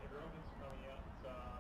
Everyone is coming out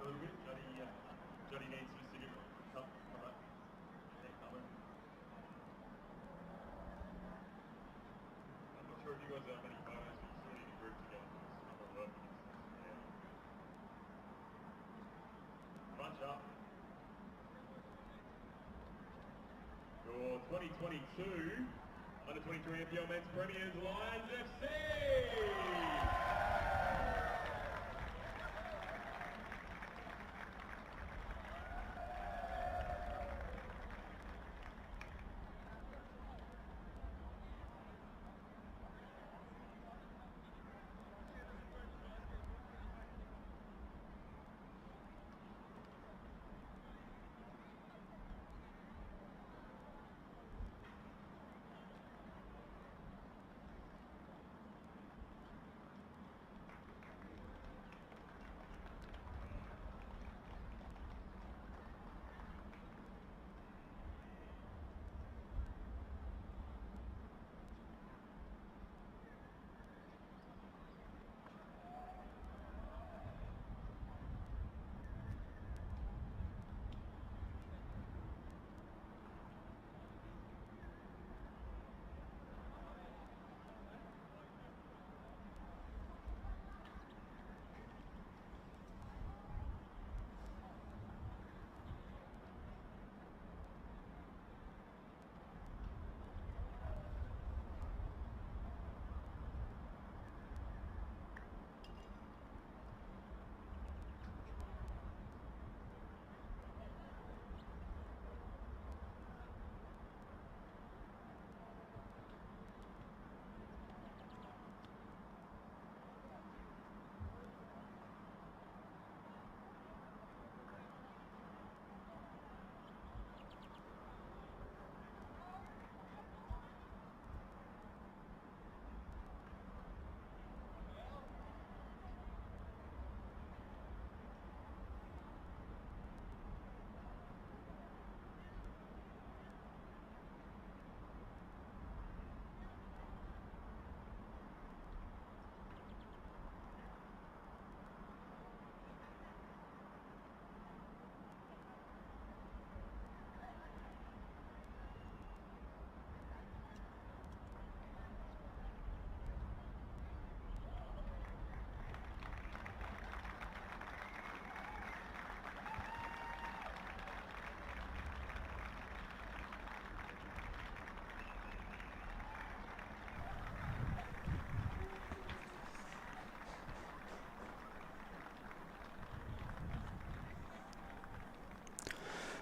Your 2022 Under 23 NPL Men's Premiers Lions FC.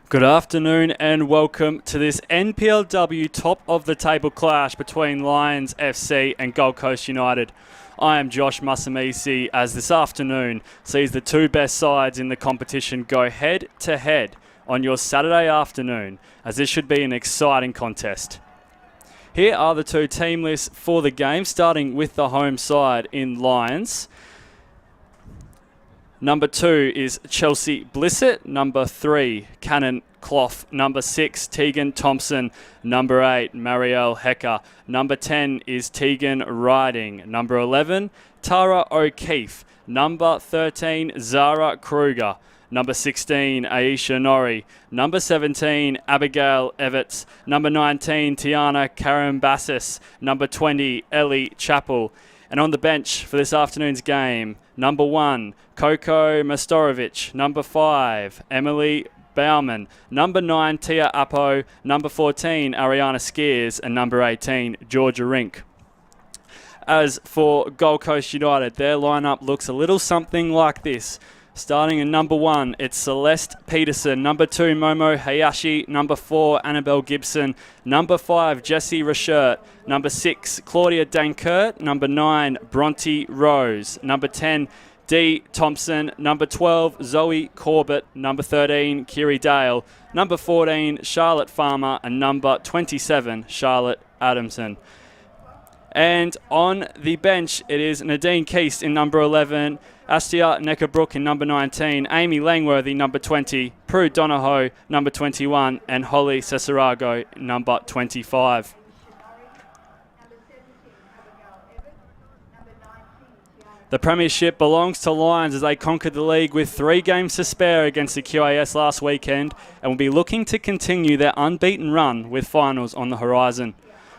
Good afternoon and welcome to this NPLW top of the table clash between Lions FC and Gold Coast United. I am Josh Musamisi, as this afternoon sees the two best sides in the competition go head to head on your Saturday afternoon, as this should be an exciting contest. Here are the two team lists for the game, starting with the home side in Lions. Number 2 is Chelsea Blissett. Number 3, Cannon Clough. Number 6, Tegan Thompson. Number 8, Marielle Hecker. Number 10 is Tegan Riding. Number 11, Tara O'Keefe. Number 13, Zara Kruger. Number 16, Aisha Norrie. Number 17, Abigail Everts. Number 19, Tiana Karambassis. Number 20, Ellie Chappell. And on the bench for this afternoon's game, number 1, Coco Mastorovic. Number 5, Emily Bauman. Number 9, Tia Apo. Number 14, Ariana Skiers. And number 18, Georgia Rink. As for Gold Coast United, their lineup looks a little something like this. Starting in number 1, it's Celeste Peterson. Number 2, Momo Hayashi. Number 4, Annabelle Gibson. Number 5, Jessie Rashert. Number 6, Claudia Dankert. Number 9, Bronte Rose. Number 10, Dee Thompson. Number 12, Zoe Corbett. Number 13, Kiri Dale. Number 14, Charlotte Farmer. And number 27, Charlotte Adamson. And on the bench, it is Nadine Keast in number 11, Astia Neckabrook in number 19, Amy Langworthy, number 20, Prue Donahoe, number 21, and Holly Cesarago, number 25. The premiership belongs to Lions as they conquered the league with 3 games to spare against the QAS last weekend and will be looking to continue their unbeaten run with finals on the horizon.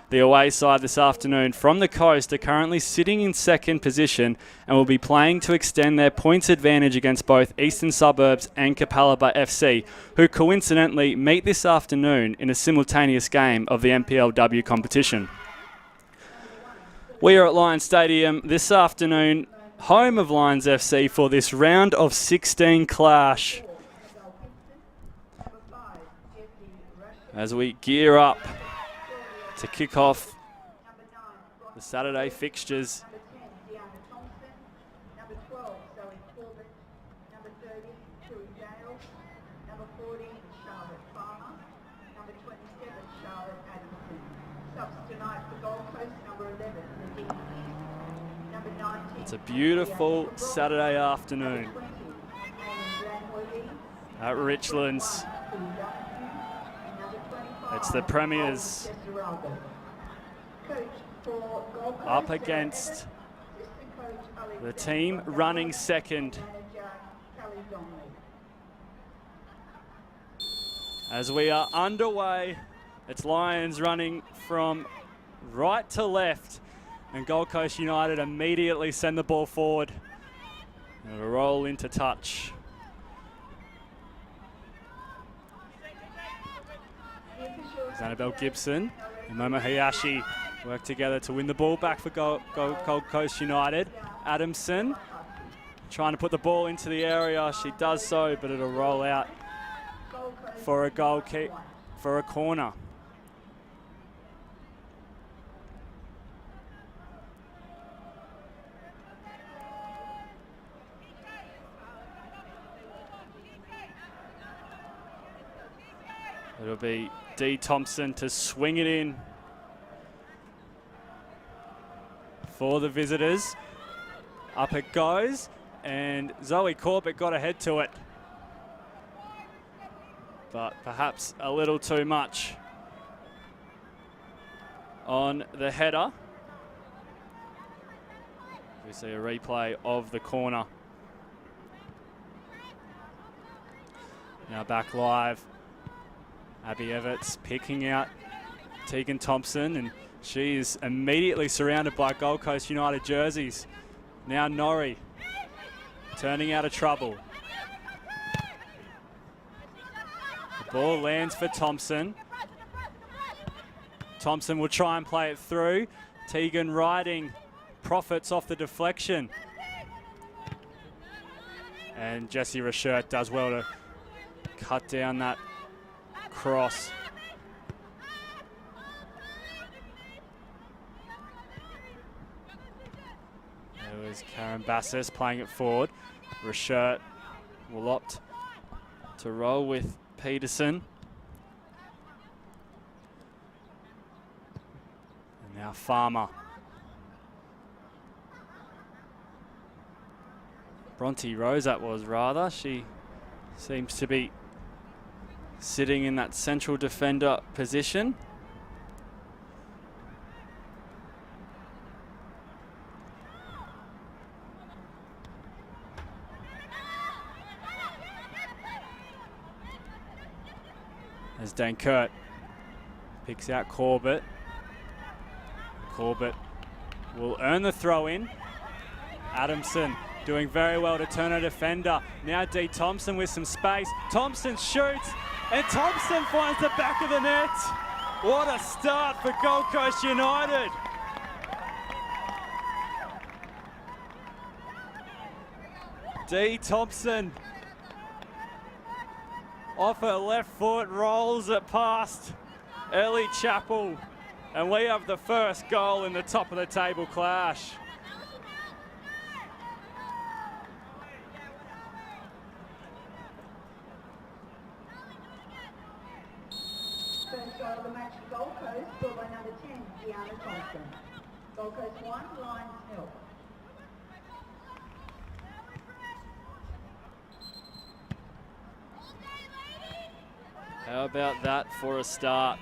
The away side this afternoon from the coast are currently sitting in second position and will be playing to extend their points advantage against both Eastern Suburbs and Capalaba FC, who coincidentally meet this afternoon in a simultaneous game of the NPLW competition. We are at Lions Stadium this afternoon, home of Lions FC, for this round of 16 clash. As we gear up to kick off the Saturday fixtures. It's a beautiful Saturday afternoon at Richlands. It's the Premiers up against the team running second. As we are underway, it's Lions running from right to left, and Gold Coast United immediately send the ball forward. And it'll roll into touch. Annabelle Gibson and Momo Hayashi work together to win the ball back for Gold Coast United. Adamson trying to put the ball into the area. She does so, but it'll roll out for a goal kick, for a corner. It'll be Dee Thompson to swing it in for the visitors. Up it goes, and Zoe Corbett got ahead to it. But perhaps a little too much on the header. We see a replay of the corner. Now back live. Abby Everts picking out Tegan Thompson, and she is immediately surrounded by Gold Coast United jerseys. Now Norrie turning out of trouble. The ball lands for Thompson. Thompson will try and play it through. Tegan Riding profits off the deflection. And Jessie Rashert does well to cut down that cross. There was Karen Bassis playing it forward. Rashert will opt to roll with Peterson. And now Farmer. Bronte Rose that was rather. She seems to be sitting in that central defender position. As Dan Kurt picks out Corbett. Corbett will earn the throw in. Adamson doing very well to turn a defender. Now Dee Thompson with some space. Thompson shoots, and Thompson finds the back of the net. What a start for Gold Coast United. Dee Thompson off her left foot, rolls it past Ellie Chappell, and we have the first goal in the top of the table clash. First goal of the match for Gold Coast, scored by number 10, Deanna Thompson. Gold Coast 1, Lions 0. How about that for a start?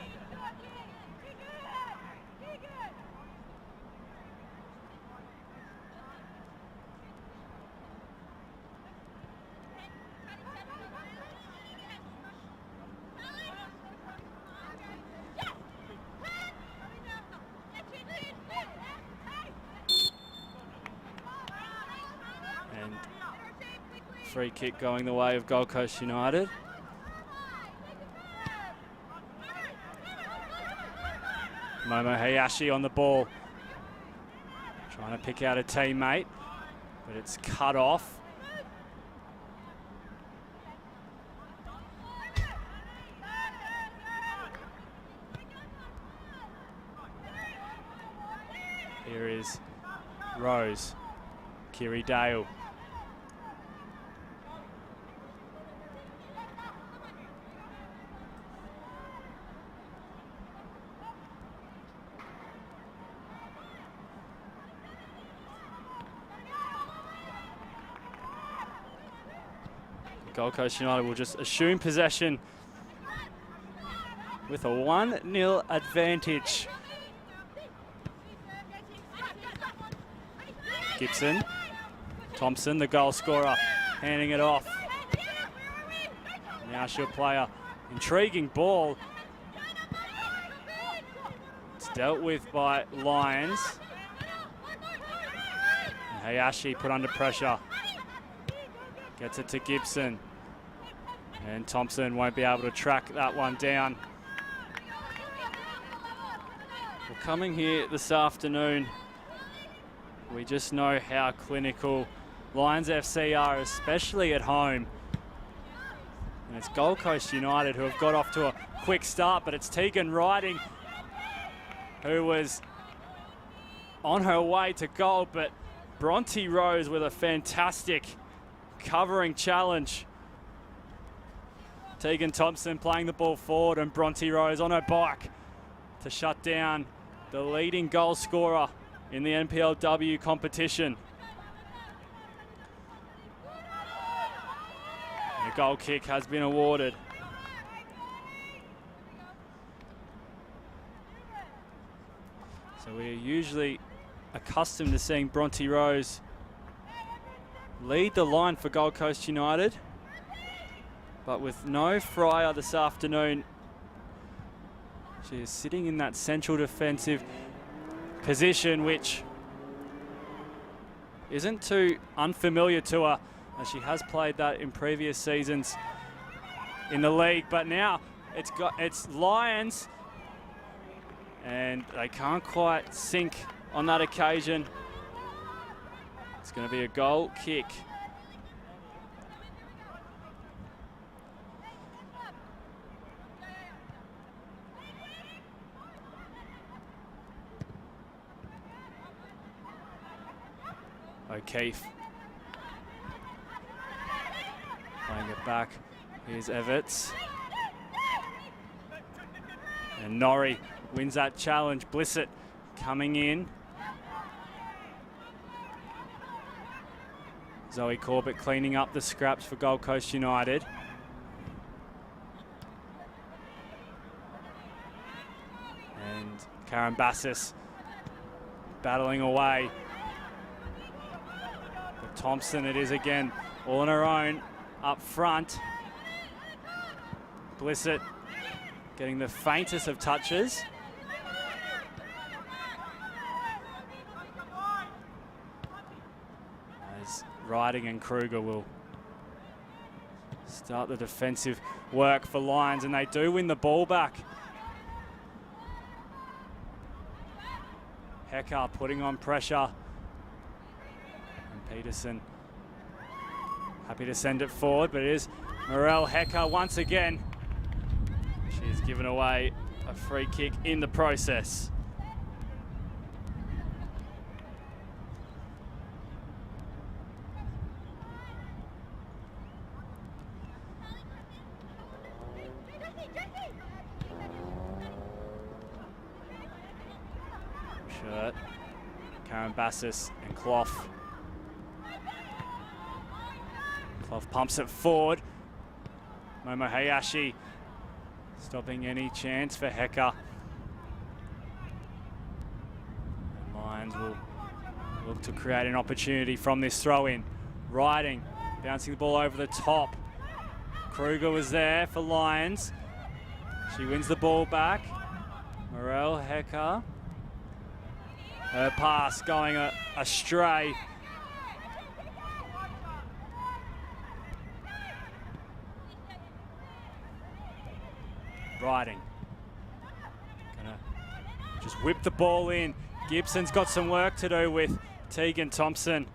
free kick going the way of Gold Coast United. Momo Hayashi on the ball. Trying to pick out a teammate, but it's cut off. Here is Rose, Kiri Dale. Gold Coast United will just assume possession with a 1-0 advantage. Gibson, Thompson, the goal scorer, handing it off. Now she'll play a intriguing ball. It's dealt with by Lions. And Hayashi put under pressure. Gets it to Gibson. And Thompson won't be able to track that one down. Well, coming here this afternoon, we just know how clinical Lions FC are, especially at home. And it's Gold Coast United who have got off to a quick start, but it's Tegan Riding who was on her way to goal, but Bronte Rose with a fantastic covering challenge. Tegan Thompson playing the ball forward and Bronte Rose on her bike to shut down the leading goal scorer in the NPLW competition. And a goal kick has been awarded. So we are usually accustomed to seeing Bronte Rose lead the line for Gold Coast United, but with no Fryer this afternoon, she is sitting in that central defensive position, which isn't too unfamiliar to her, as she has played that in previous seasons in the league. But now it's Lions, and they can't quite sink on that occasion. It's going to be a goal kick. O'Keefe playing it back. Here's Everts. And Norrie wins that challenge. Blissett coming in. Zoe Corbett cleaning up the scraps for Gold Coast United. And Karen Bassis battling away. But Thompson it is again, all on her own up front. Blissett getting the faintest of touches. As Riding and Kruger will start the defensive work for Lions, and they do win the ball back. Hecker putting on pressure. And Peterson happy to send it forward, but it is Morel Hecker once again. She's given away a free kick in the process. Shirt, Karen Bassis and Clough. Clough pumps it forward. Momo Hayashi stopping any chance for Hecker. And Lions will look to create an opportunity from this throw-in. Riding, bouncing the ball over the top. Kruger was there for Lions. She wins the ball back. Morel Hecker. Her pass going astray. Riding. Gonna just whip the ball in. Gibson's got some work to do with Tegan Thompson.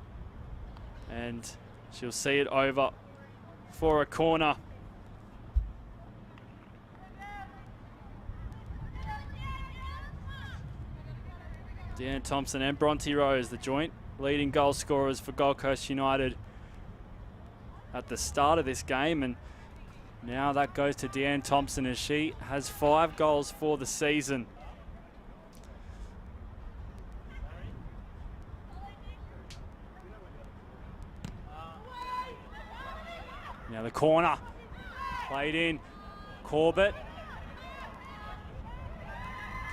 And she'll see it over for a corner. Deanne Thompson and Bronte Rose, the joint leading goal scorers for Gold Coast United at the start of this game, and now that goes to Deanne Thompson as she has 5 goals for the season. Now the corner, played in, Corbett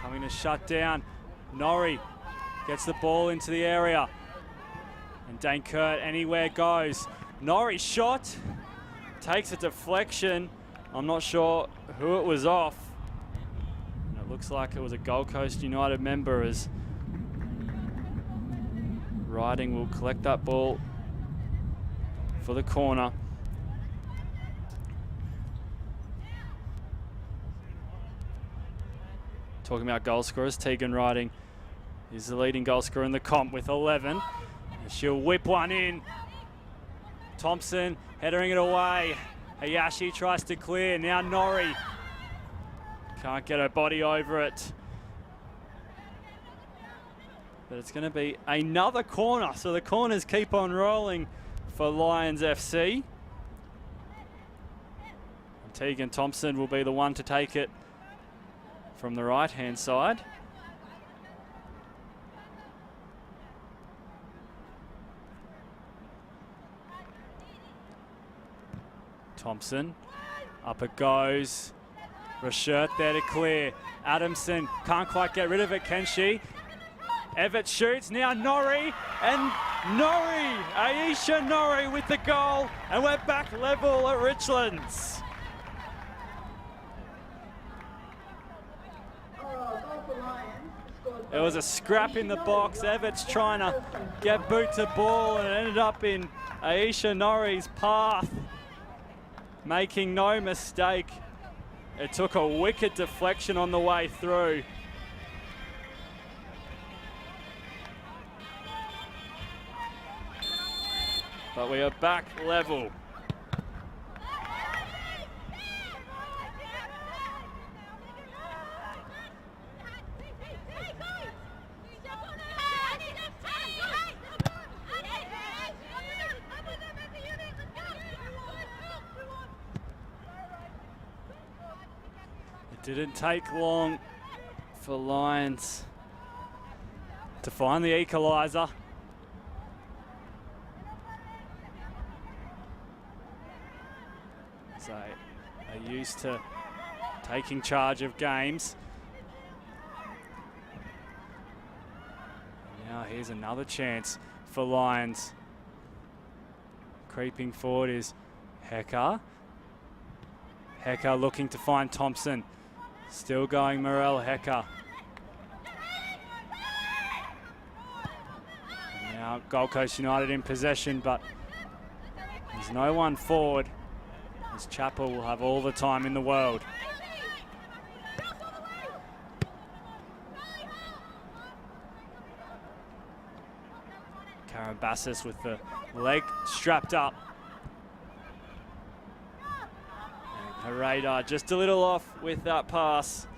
coming to shut down. Norrie gets the ball into the area, and Dane Kurt anywhere goes. Norrie shot, takes a deflection. I'm not sure who it was off. And it looks like it was a Gold Coast United member, as Riding will collect that ball for the corner. Talking about goal scorers, Tegan Riding is the leading goal scorer in the comp with 11. And she'll whip one in. Thompson headering it away. Hayashi tries to clear. Now Norrie can't get her body over it. But it's going to be another corner. So the corners keep on rolling for Lions FC. And Tegan Thompson will be the one to take it from the right-hand side. Thompson, up it goes. Rashert there to clear. Adamson can't quite get rid of it, can she? Everett shoots, now Norrie, and Norrie, Aisha Norrie with the goal, and we're back level at Richlands. It was a scrap in the box. Everett's trying to get boot to ball, and it ended up in Aisha Norrie's path. Making no mistake, it took a wicked deflection on the way through. But we are back level. Didn't take long for Lions to find the equaliser. So are used to taking charge of games. Now here's another chance for Lions. Creeping forward is Hecker. Hecker looking to find Thompson. Still going Morel Hecker. And now Gold Coast United in possession, but there's no one forward, as Chappell will have all the time in the world. Karambassis with the leg strapped up. Her radar just a little off with that pass.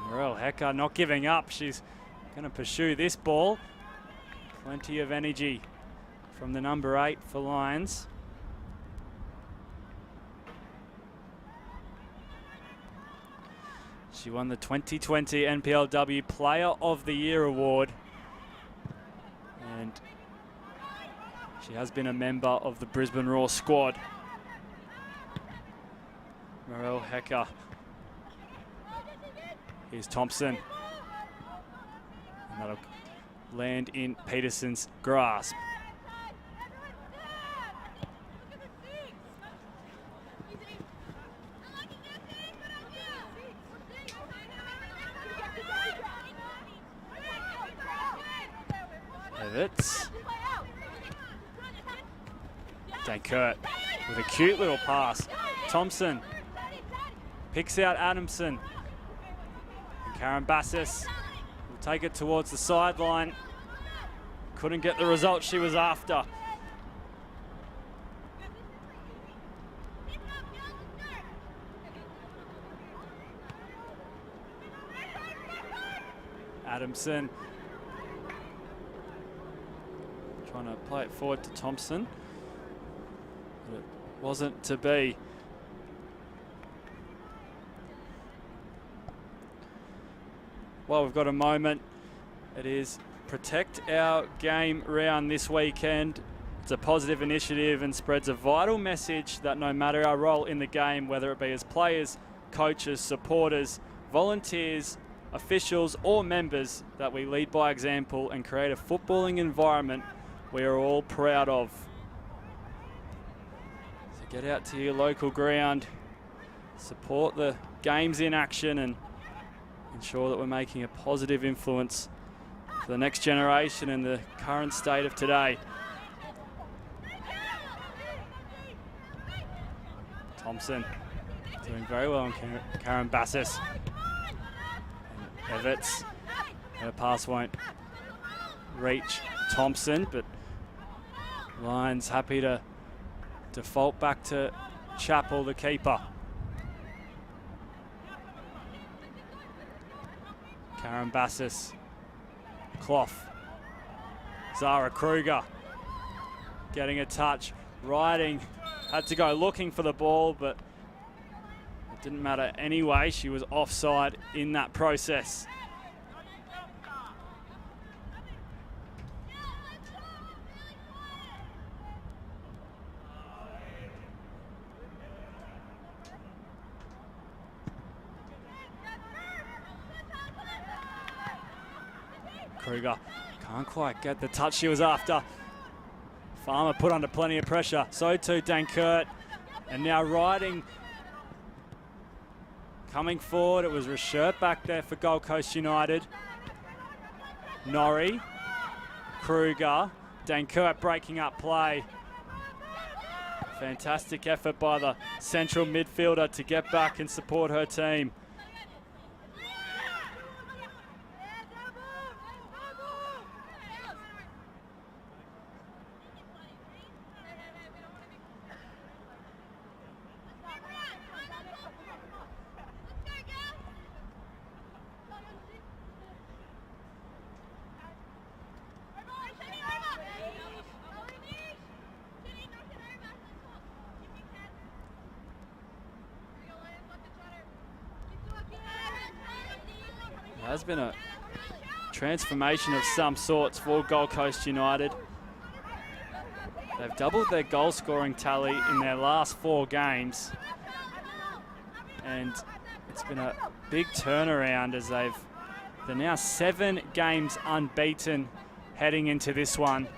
Morel Hecker not giving up. She's going to pursue this ball. Plenty of energy from the number 8 for Lions. She won the 2020 NPLW Player of the Year award. And she has been a member of the Brisbane Roar squad. Morel Hecker. Here's Thompson. And that'll land in Peterson's grasp. Evans Dankert with a cute little pass. Thompson picks out Adamson. And Karen Bassis will take it towards the sideline. Couldn't get the result she was after. Adamson trying to play it forward to Thompson, but it wasn't to be. Well, we've got a moment. It is Protect Our Game round this weekend. It's a positive initiative and spreads a vital message that no matter our role in the game, whether it be as players, coaches, supporters, volunteers, officials or members, that we lead by example and create a footballing environment we are all proud of. So get out to your local ground, support the games in action and ensure that we're making a positive influence for the next generation and the current state of today. Thompson doing very well on Karen Bassis. Everts, her pass won't reach Thompson, but Lions happy to default back to Chappell, the keeper. Karen Bassis, Clough, Zara Kruger getting a touch, riding, had to go looking for the ball, but it didn't matter anyway. She was offside in that process. Kruger can't quite get the touch she was after. Farmer put under plenty of pressure. So too Dankert. And now riding, coming forward. It was Rashert back there for Gold Coast United. Norrie, Kruger, Dankert breaking up play. Fantastic effort by the central midfielder to get back and support her team. Has been a transformation of some sorts for Gold Coast United. They've doubled their goal scoring tally in their last 4 games, and it's been a big turnaround as they're now 7 games unbeaten heading into this one.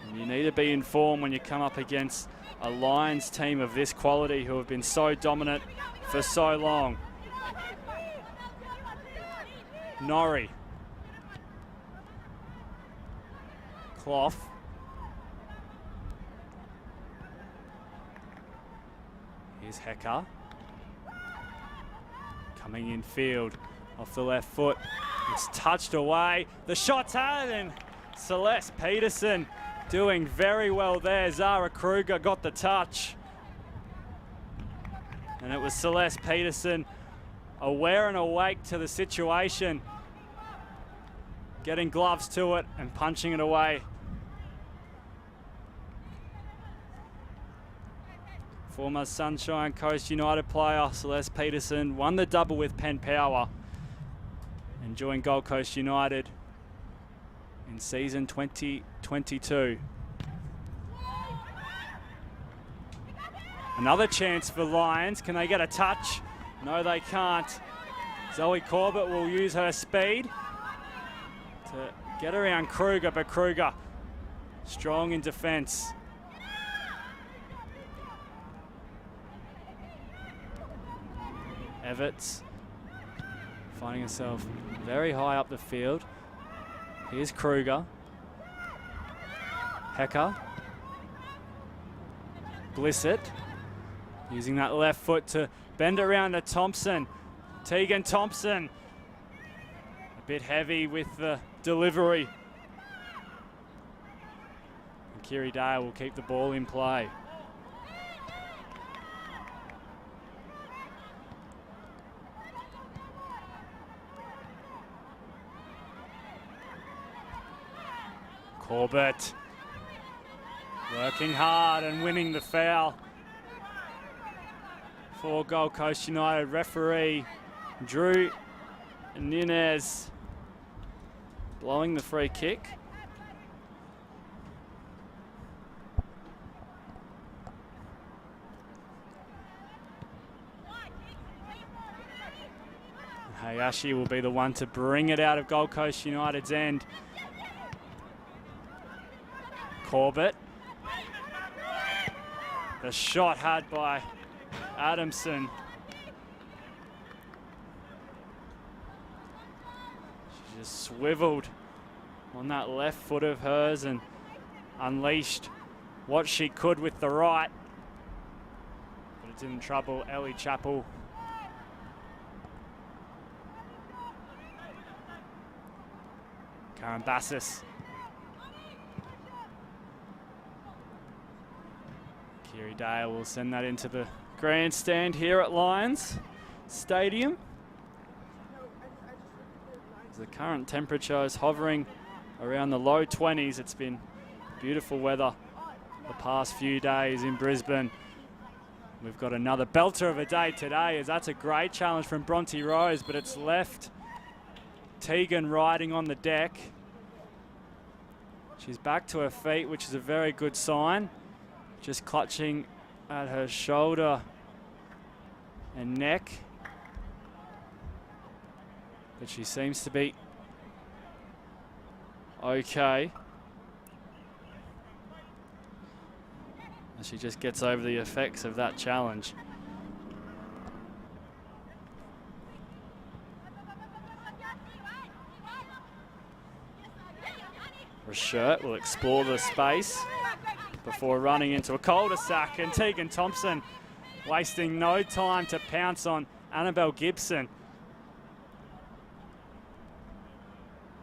And you need to be in form when you come up against a Lions team of this quality who have been so dominant for so long. Norrie. Clough. Here's Hecker. Coming in field off the left foot. It's touched away. The shot's out, and Celeste Peterson doing very well there. Zara Kruger got the touch. And it was Celeste Peterson, aware and awake to the situation, getting gloves to it and punching it away. Former Sunshine Coast United player Celeste Peterson won the double with Penn Power and joined Gold Coast United in season 2022. Another chance for Lions. Can they get a touch? No, they can't. Zoe Corbett will use her speed to get around Kruger, but Kruger strong in defence. Everts finding herself very high up the field. Here's Kruger. Hecker. Blissett using that left foot to bend around to Thompson. Tegan Thompson. A bit heavy with the delivery. And Kiri Dale will keep the ball in play. Corbett working hard and winning the foul for Gold Coast United. Referee Drew Nunez blowing the free kick. Hayashi will be the one to bring it out of Gold Coast United's end. Corbett. The shot had by Adamson. She just swiveled on that left foot of hers and unleashed what she could with the right. But it didn't trouble Ellie Chappell. Karen Bassis. Kiri Dale will send that into the grandstand here at Lions Stadium. The current temperature is hovering around the low 20s. It's been beautiful weather the past few days in Brisbane. We've got another belter of a day today, as that's a great challenge from Bronte Rose, but it's left Tegan riding on the deck. She's back to her feet, which is a very good sign. Just clutching at her shoulder and neck. But she seems to be okay. And she just gets over the effects of that challenge. Rashert will explore the space before running into a cul-de-sac, and Tegan Thompson wasting no time to pounce on Annabelle Gibson.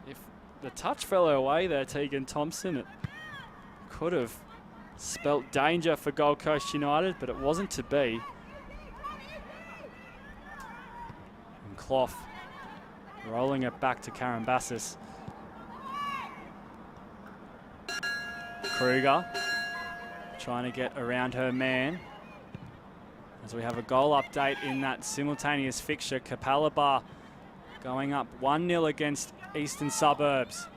If the touch fell her way there, Tegan Thompson, it could have spelt danger for Gold Coast United, but it wasn't to be. And Clough rolling it back to Karen Bassis. Kruger trying to get around her man. As we have a goal update in that simultaneous fixture, Capalaba going up 1-0 against Eastern Suburbs.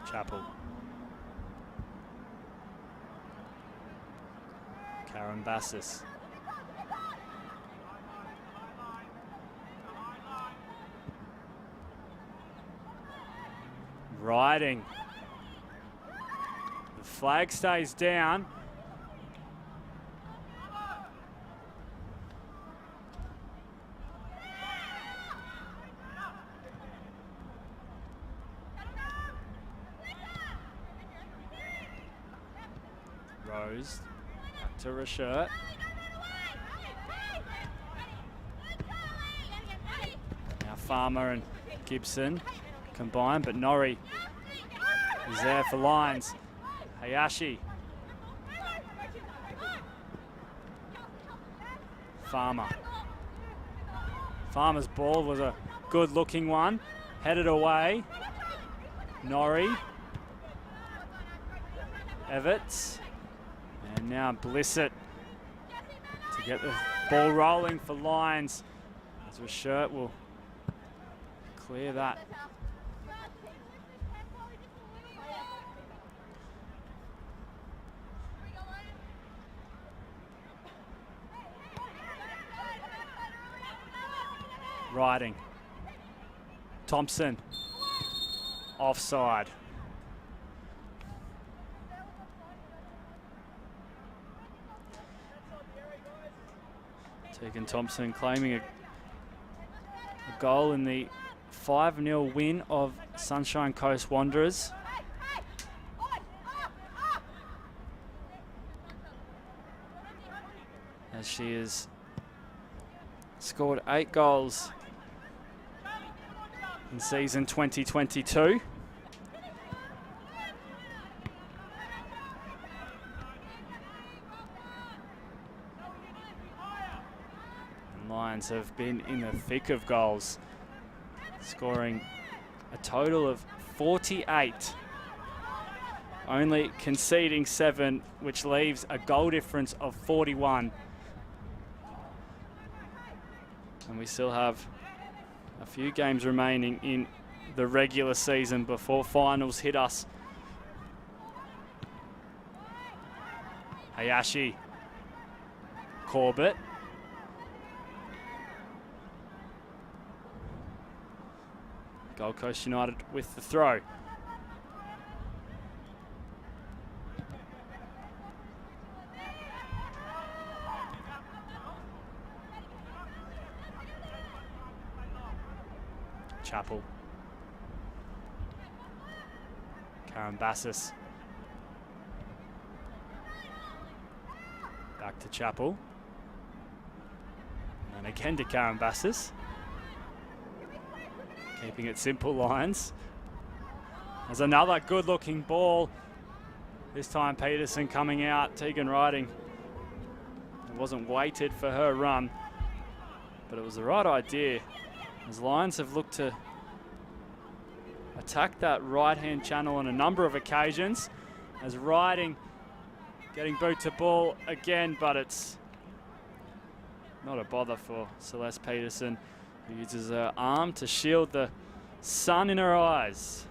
Chappell. Karen Bassis. Riding. The flag stays down. Rose back to Rashert. Now Farmer and Gibson combine, but Norrie is there for Lions. Hayashi. Farmer. Farmer's ball was a good looking one. Headed away. Norrie. Everts. And now Blissett to get the ball rolling for Lions. As Rashert will clear that. Riding. Thompson. Offside. Tegan Thompson claiming a goal in the 5-0 win of Sunshine Coast Wanderers. As she has scored 8 goals in season 2022. And Lions have been in the thick of goals, scoring a total of 48. Only conceding 7, which leaves a goal difference of 41. And we still have a few games remaining in the regular season before finals hit us. Hayashi. Corbett. Gold Coast United with the throw. Chappell. Karen Bassis. Back to Chappell. And then again to Karen Bassis. Keeping it simple, Lions. There's another good-looking ball. This time Peterson coming out. Tegan Riding. It wasn't weighted for her run, but it was the right idea. As Lions have looked to attack that right-hand channel on a number of occasions. As Riding getting boot to ball again, but it's not a bother for Celeste Peterson, who uses her arm to shield the sun in her eyes.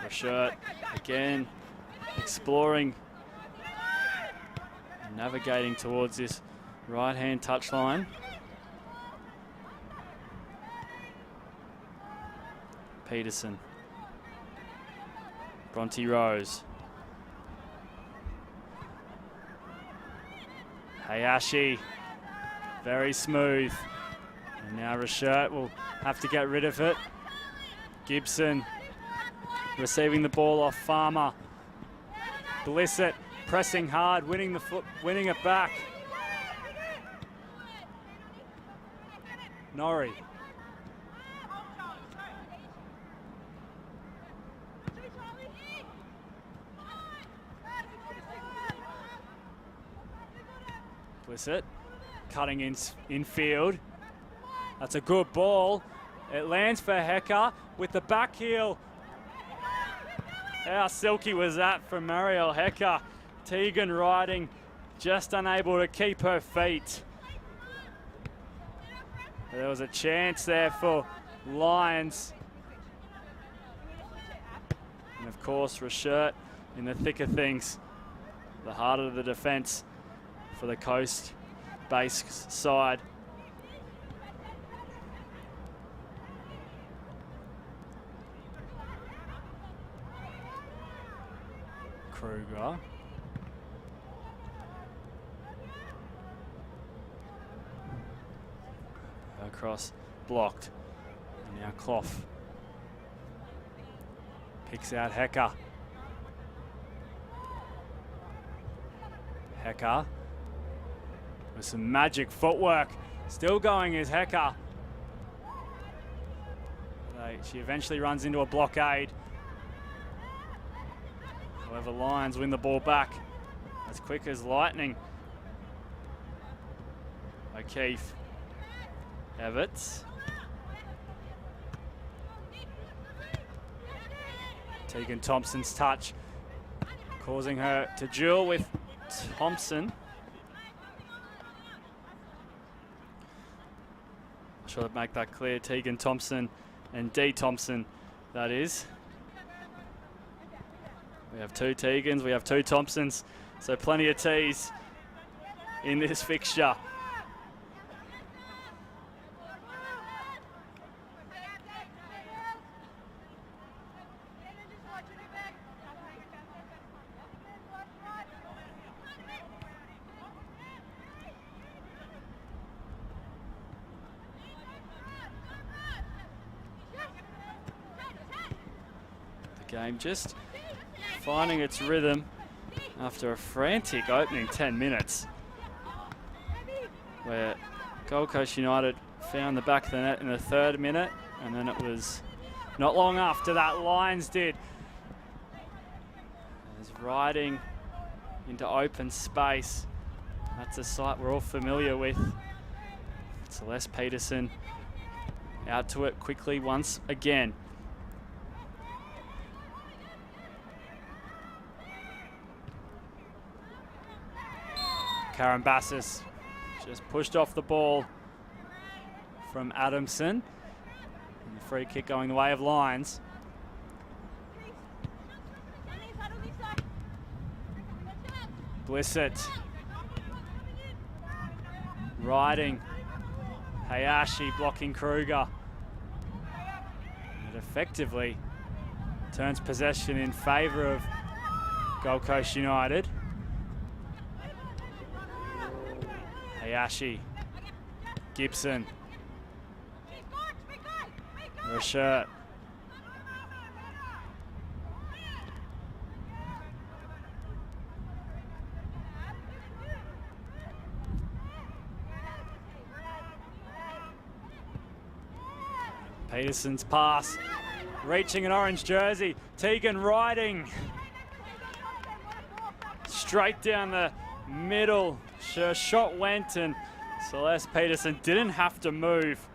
Rashert again exploring, navigating towards this right-hand touchline. Peterson. Bronte Rose. Hayashi. Very smooth. And now Rashert will have to get rid of it. Gibson receiving the ball off Farmer. Blissett pressing hard, winning the foot, winning it back. Norrie. Blissett cutting in field. That's a good ball. It lands for Hecker with the back heel. How silky was that from Marielle Hecker? Tegan Riding just unable to keep her feet. There was a chance there for Lions. And of course, Rashert in the thick of things. The heart of the defence for the coast-based side. Kruger. Across, blocked. And now Clough. Picks out Hecker. Hecker. With some magic footwork. Still going is Hecker. She eventually runs into a blockade. However, Lions win the ball back as quick as lightning. O'Keefe. Everts. Tegan Thompson's touch, causing her to duel with Thompson. I should make that clear. Tegan Thompson and D. Thompson, that is. We have 2 Tegans, we have 2 Thompsons, so plenty of T's in this fixture. Game just finding its rhythm after a frantic opening 10 minutes where Gold Coast United found the back of the net in the 3rd minute, and then it was not long after that Lions did. As riding into open space, that's a sight we're all familiar with. Celeste Peterson out to it quickly once again. Karen Bassis just pushed off the ball from Adamson. And the free kick going the way of Lions. Blissett. Riding. Hayashi blocking Kruger. It effectively turns possession in favour of Gold Coast United. Hayashi, Gibson, Rashert, Peterson's pass, reaching an orange jersey, Tegan riding, straight down the middle. Her shot went and Celeste Peterson didn't have to move.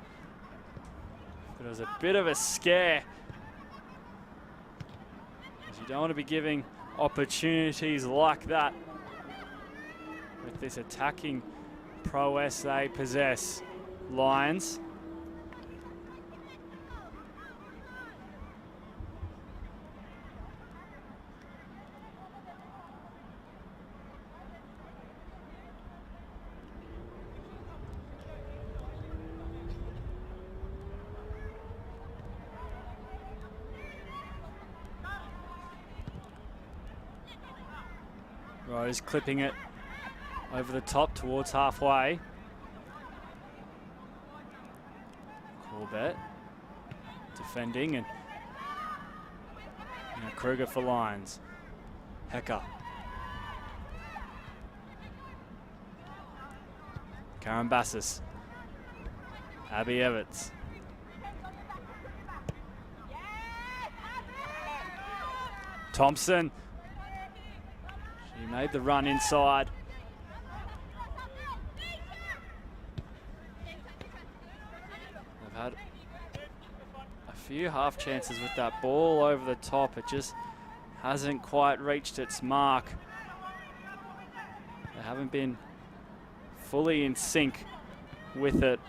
But it was a bit of a scare, as you don't want to be giving opportunities like that with this attacking prowess they possess. Lions. Rose clipping it over the top towards halfway. Corbett defending, and Kruger for Lions. Hecker. Karen Bassis. Abby Everts. Thompson. She made the run inside. They've had a few half chances with that ball over the top. It just hasn't quite reached its mark. They haven't been fully in sync with it.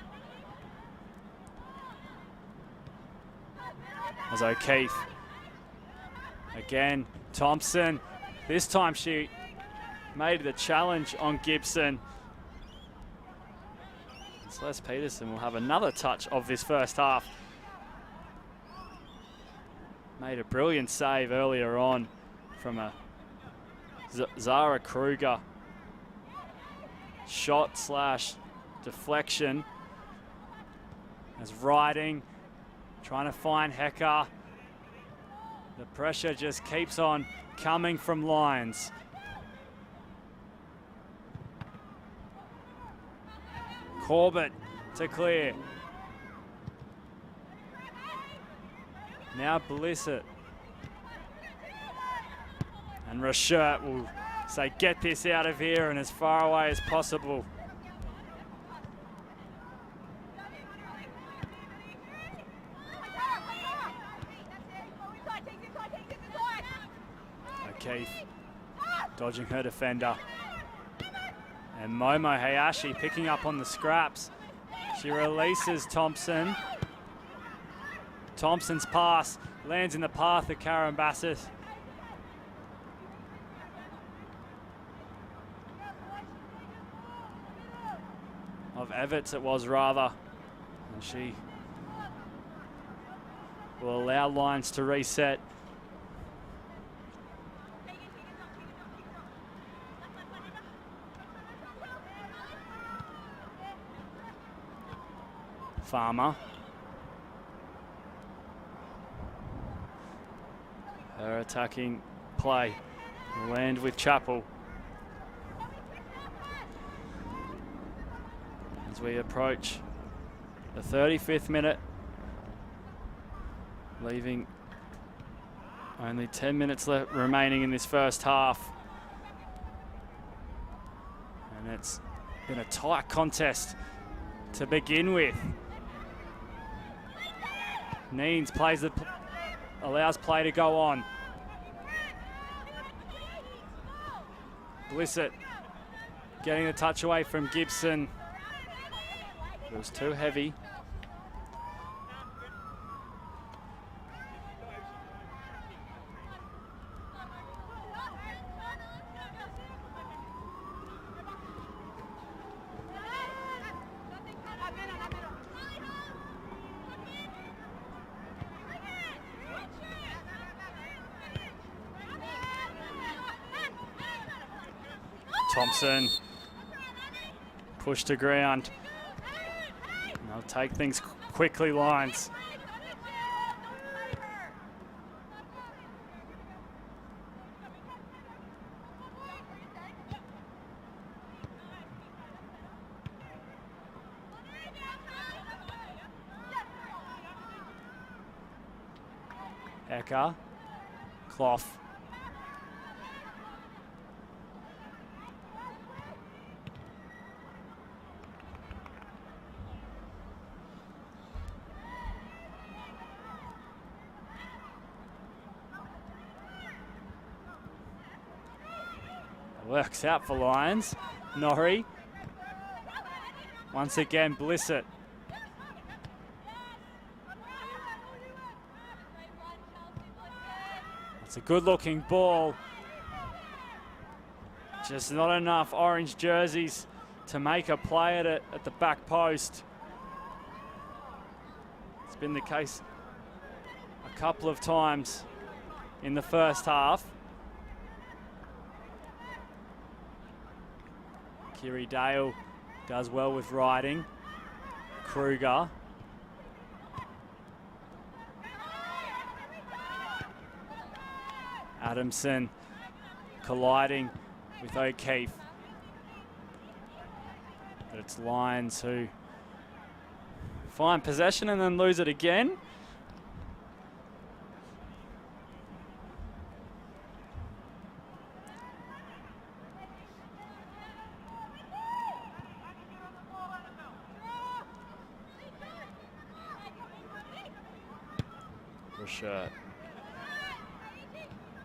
As O'Keefe. Again, Thompson. This time she made the challenge on Gibson. Celeste Peterson will have another touch of this first half. Made a brilliant save earlier on from a Zara Kruger shot slash deflection. As riding, trying to find Hecker. The pressure just keeps on coming from Lions. Corbett to clear. Now Blissett. And Rashert will say, get this out of here and as far away as possible. O'Keefe dodging her defender. And Momo Hayashi picking up on the scraps. She releases Thompson. Thompson's pass lands in the path of Karen Bassis. of Everts it was rather. And she will allow lines to reset. Farmer. Her attacking play will land with Chappell. As we approach the 35th minute, leaving only 10 minutes remaining in this first half. And it's been a tight contest to begin with. Neens allows play to go on. Blissett getting the touch away from Gibson. It was too heavy. Thompson, push to ground. And they'll take things quickly, Lions. Hecker, Clough. Works out for Lions. Norrie. Once again, Blissett. It's a good looking ball. Just not enough orange jerseys to make a play at it at the back post. It's been the case a couple of times in the first half. Kiri Dale does well with riding. Kruger. Adamson colliding with O'Keefe. But it's Lions who find possession and then lose it again.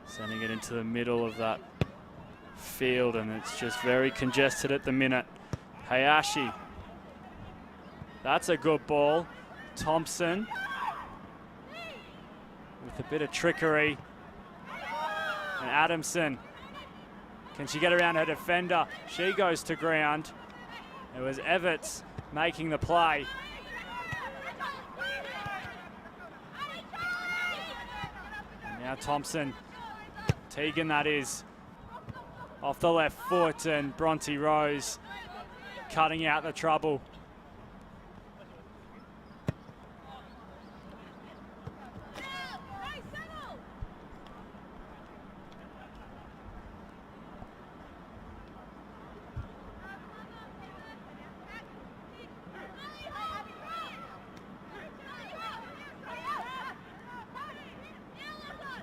Sending it into the middle of that field, and it's just very congested at the minute. Hayashi. That's a good ball. Thompson with a bit of trickery. And Adamson. Can she get around her defender? She goes to ground. It was Everts making the play. And now Thompson. Tegan, that is, off the left foot, and Bronte Rose cutting out the trouble.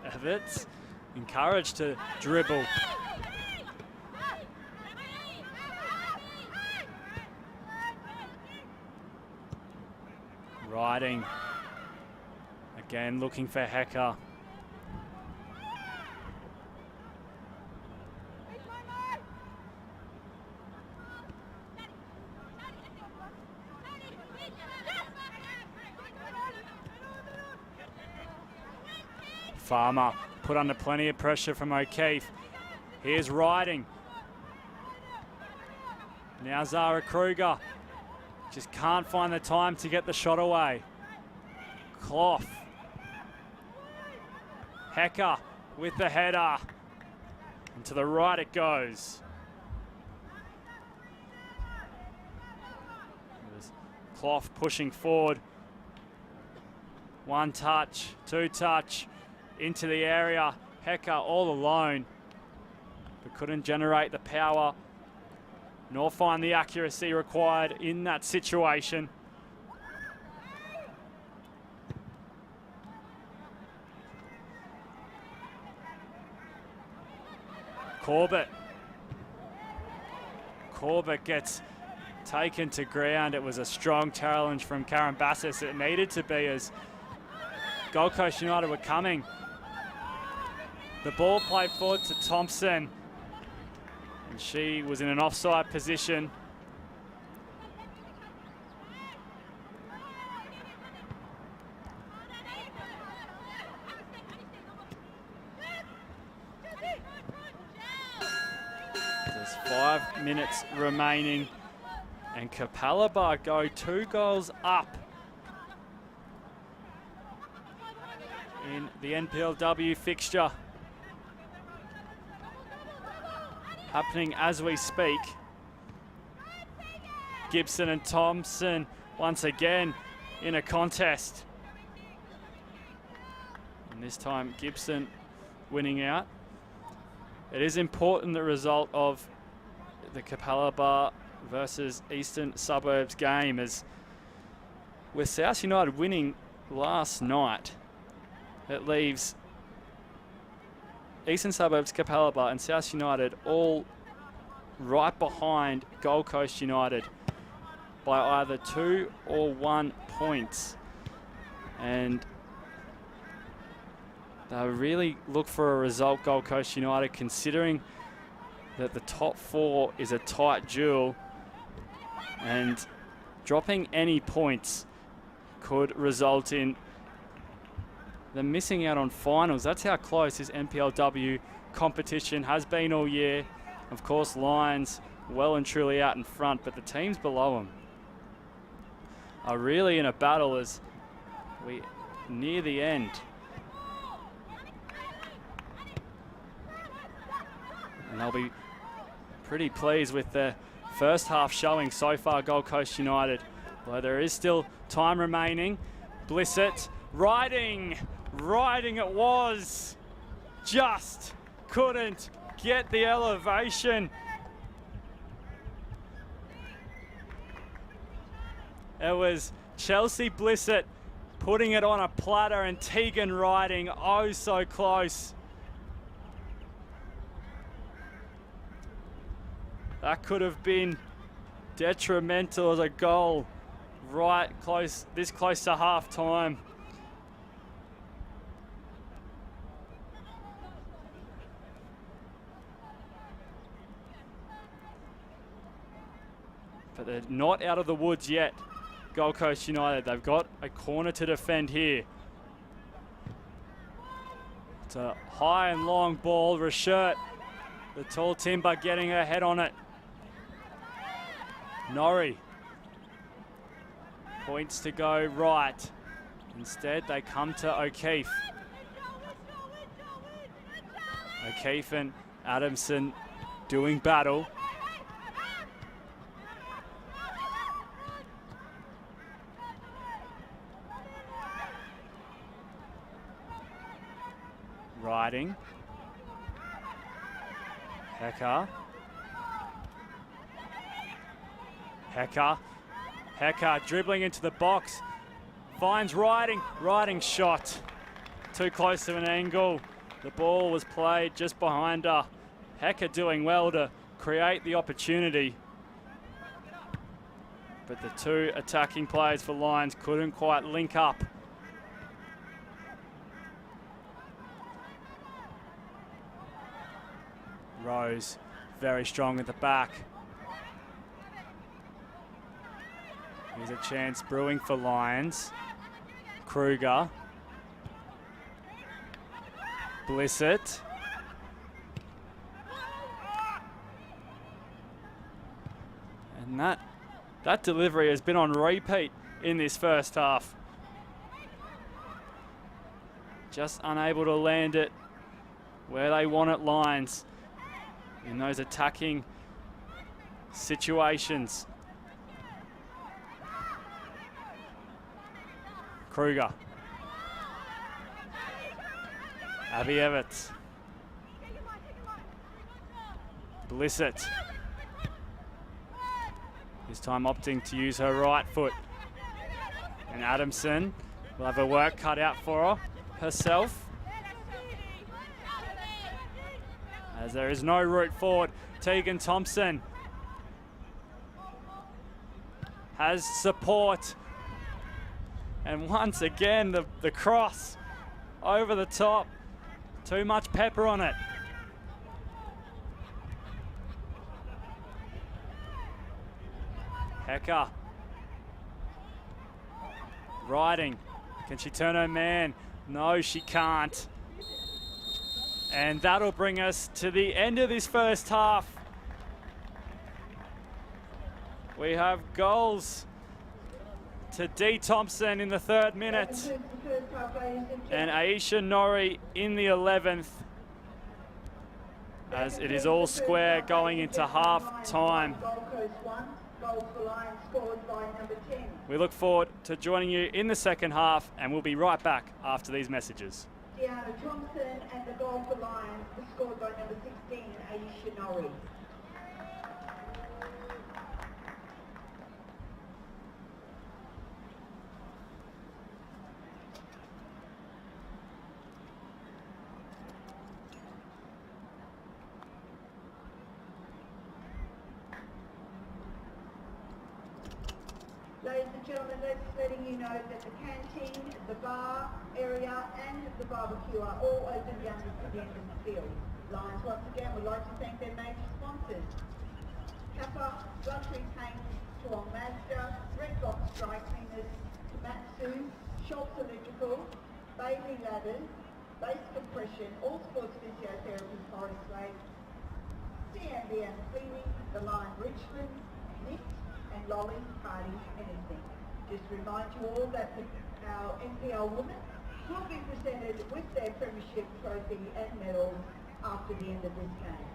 Everts encouraged to dribble. Riding. Again, looking for Hecker. Farmer put under plenty of pressure from O'Keefe. Here's Riding. Now Zara Kruger. Just can't find the time to get the shot away. Clough. Hecker with the header. And to the right it goes. Clough pushing forward. One touch, two touch, into the area. Hecker all alone, but couldn't generate the power nor find the accuracy required in that situation. Corbett gets taken to ground. It was a strong challenge from Karen Bassis. It needed to be, as Gold Coast United were coming. The ball played forward to Thompson, and she was in an offside position. There's 5 minutes remaining, and Capalaba go 2 goals up in the NPLW fixture. Happening as we speak. Gibson and Thompson once again in a contest. And this time Gibson winning out. It is important, the result of the Capalaba versus Eastern Suburbs game, as with South United winning last night, it leaves Eastern Suburbs, Capalaba and South United all right behind Gold Coast United by either 2 or 1 points. And they really look for a result, Gold Coast United, considering that the top 4 is a tight duel, and dropping any points could result in them missing out on finals. That's how close this NPLW competition has been all year. Of course, Lions well and truly out in front, but the teams below them are really in a battle as we near the end. And they'll be pretty pleased with their first half showing so far, Gold Coast United. Though there is still time remaining. Blissett riding it was. Just couldn't get the elevation. It was Chelsea Blissett putting it on a platter, and Tegan riding oh so close. That could have been detrimental as a goal right close, this close to half time. But they're not out of the woods yet, Gold Coast United. They've got a corner to defend here. It's a high and long ball. Rashert, the tall timber, getting her head on it. Norrie. Points to go right. Instead, they come to O'Keefe. O'Keefe and Adamson doing battle. Riding. Hecker. Dribbling into the box. Finds Riding shot. Too close to an angle. The ball was played just behind her. Hecker doing well to create the opportunity. But the two attacking players for Lions couldn't quite link up. Rose, very strong at the back. Here's a chance brewing for Lions. Kruger. Blissett. And that That delivery has been on repeat in this first half. Just unable to land it where they want it, Lions, in those attacking situations. Kruger. Abby Everts. Blissett. This time opting to use her right foot. And Adamson will have her work cut out for herself. As there is no route forward, Tegan Thompson has support. And once again, the cross over the top. Too much pepper on it. Hecker. Riding. Can she turn her man? No, she can't. And that'll bring us to the end of this first half. We have goals to Dee Thompson in the 3rd minute and Aisha Norrie in the 11th, as it is all square going into half time. We look forward to joining you in the second half, and we'll be right back after these messages. Deanna Thompson, and the goal for Lions was scored by number 16, Aisha Norrie. Ladies and gentlemen, letting you know that the canteen, the bar area and the barbecue are all open down to the end of the field. Lions once again would like to thank their major sponsors. Kappa, Luxury Paints, Tuong Mazda, Red Box Dry Cleaners, Matsu, Schultz Electrical, Bailey Ladders, Base Compression, All Sports Physiotherapy, Forest Lake, CMBM Cleaning, The Line Richmond, Nick, and Lolly Party Anything. Just remind you all that our NPL women will be presented with their premiership trophy and medals after the end of this game.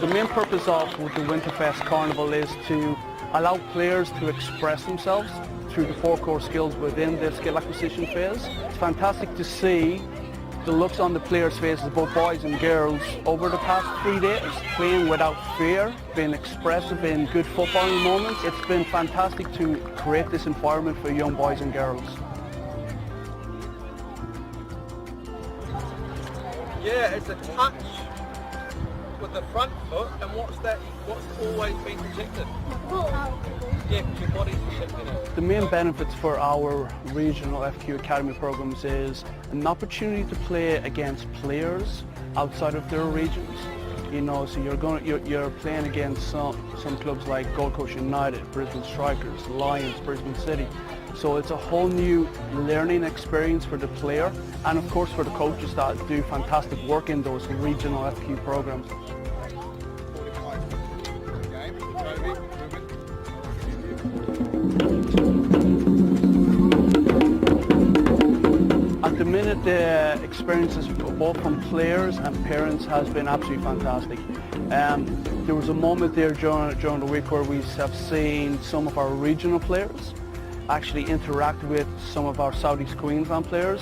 The main purpose of the Winterfest Carnival is to allow players to express themselves through the 4 core skills within the skill acquisition phase. It's fantastic to see the looks on the players' faces, both boys and girls, over the past 3 days, playing without fear, being expressive in good footballing moments. It's been fantastic to create this environment for young boys and girls. Yeah, it's a touch with the front foot, and what's always been protected? Yeah, because your body's protecting it. The main benefits for our regional FQ Academy programs is an opportunity to play against players outside of their regions. You know, so you're playing against some clubs like Gold Coast United, Brisbane Strikers, Lions, Brisbane City. So it's a whole new learning experience for the player, and of course for the coaches that do fantastic work in those regional FQ programs. At the minute, the experiences both from players and parents has been absolutely fantastic. There was a moment there during the week where we have seen some of our regional players actually interact with some of our Southeast Queensland players.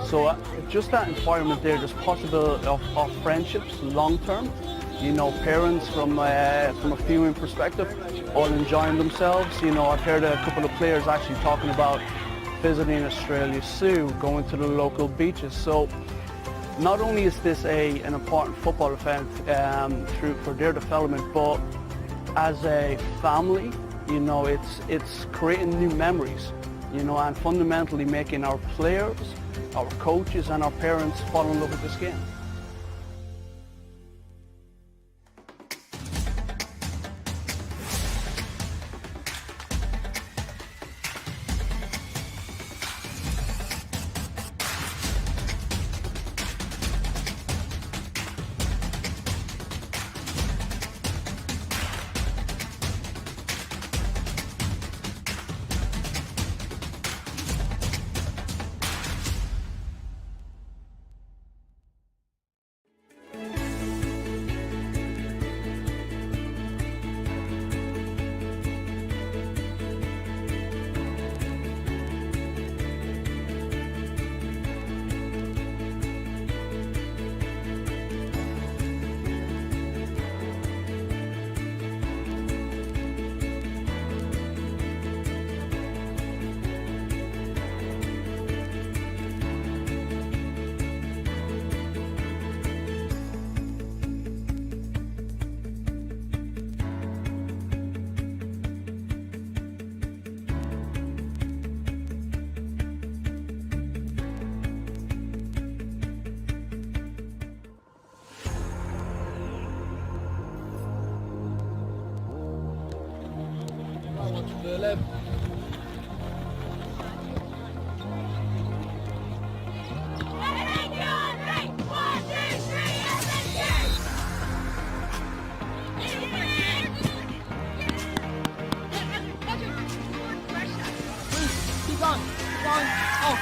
So just that environment there, there's possibility of friendships long term. You know, parents from a viewing perspective, all enjoying themselves. You know, I've heard a couple of players actually talking about visiting Australia Zoo, going to the local beaches. So not only is this an important football event for their development, but as a family, you know, it's creating new memories, you know, and fundamentally making our players, our coaches and our parents fall in love with this game. The left. Keep on. Oh.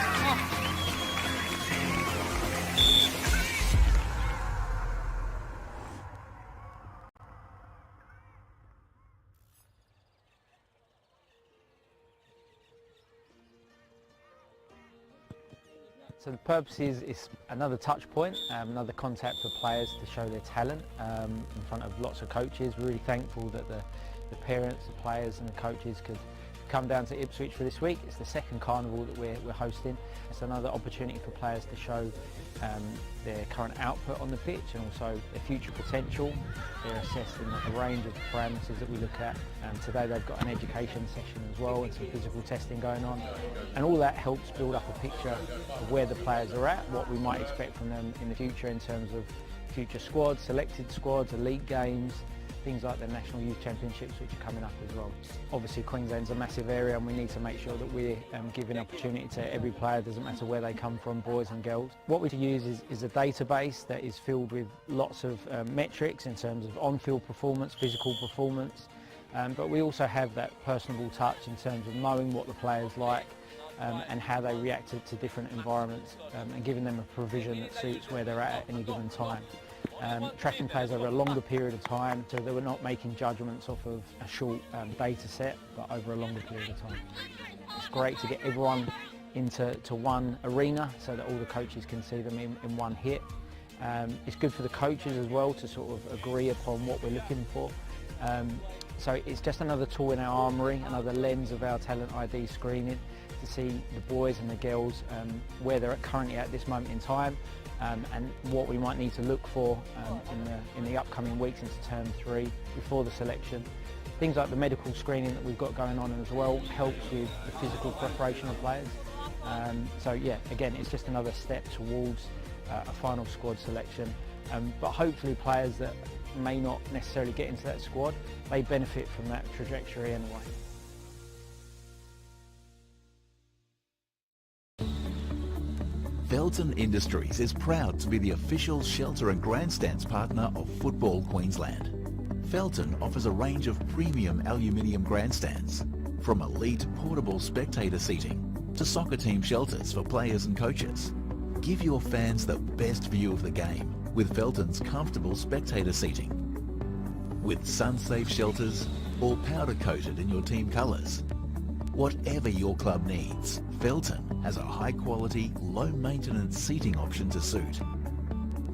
So the purpose is another touch point, another contact for players to show their talent in front of lots of coaches. We're really thankful that the parents, the players and the coaches could come down to Ipswich for this week. It's the second carnival that we're hosting. It's another opportunity for players to show their current output on the pitch and also their future potential. They're assessed in a range of parameters that we look at. Today they've got an education session as well and some physical testing going on. And all that helps build up a picture of where the players are at, what we might expect from them in the future in terms of future squads, selected squads, elite games, things like the National Youth Championships which are coming up as well. Obviously Queensland's a massive area and we need to make sure that we're giving opportunity to every player, doesn't matter where they come from, boys and girls. What we use is a database that is filled with lots of metrics in terms of on-field performance, physical performance, but we also have that personable touch in terms of knowing what the players like and how they react to different environments and giving them a provision that suits where they're at any given time. Tracking players over a longer period of time so that we're not making judgments off of a short data set but over a longer period of time. It's great to get everyone into one arena so that all the coaches can see them in one hit. It's good for the coaches as well to sort of agree upon what we're looking for. So it's just another tool in our armoury, another lens of our talent ID screening to see the boys and the girls where they're currently at this moment in time and what we might need to look for in the upcoming weeks into term 3 before the selection. Things like the medical screening that we've got going on as well helps with the physical preparation of players. So yeah, again, it's just another step towards a final squad selection. But hopefully players that may not necessarily get into that squad, they benefit from that trajectory anyway. Felton Industries is proud to be the official shelter and grandstands partner of Football Queensland. Felton offers a range of premium aluminium grandstands, from elite portable spectator seating to soccer team shelters for players and coaches. Give your fans the best view of the game with Felton's comfortable spectator seating. With sun-safe shelters or powder-coated in your team colours. Whatever your club needs, Felton has a high-quality, low-maintenance seating option to suit.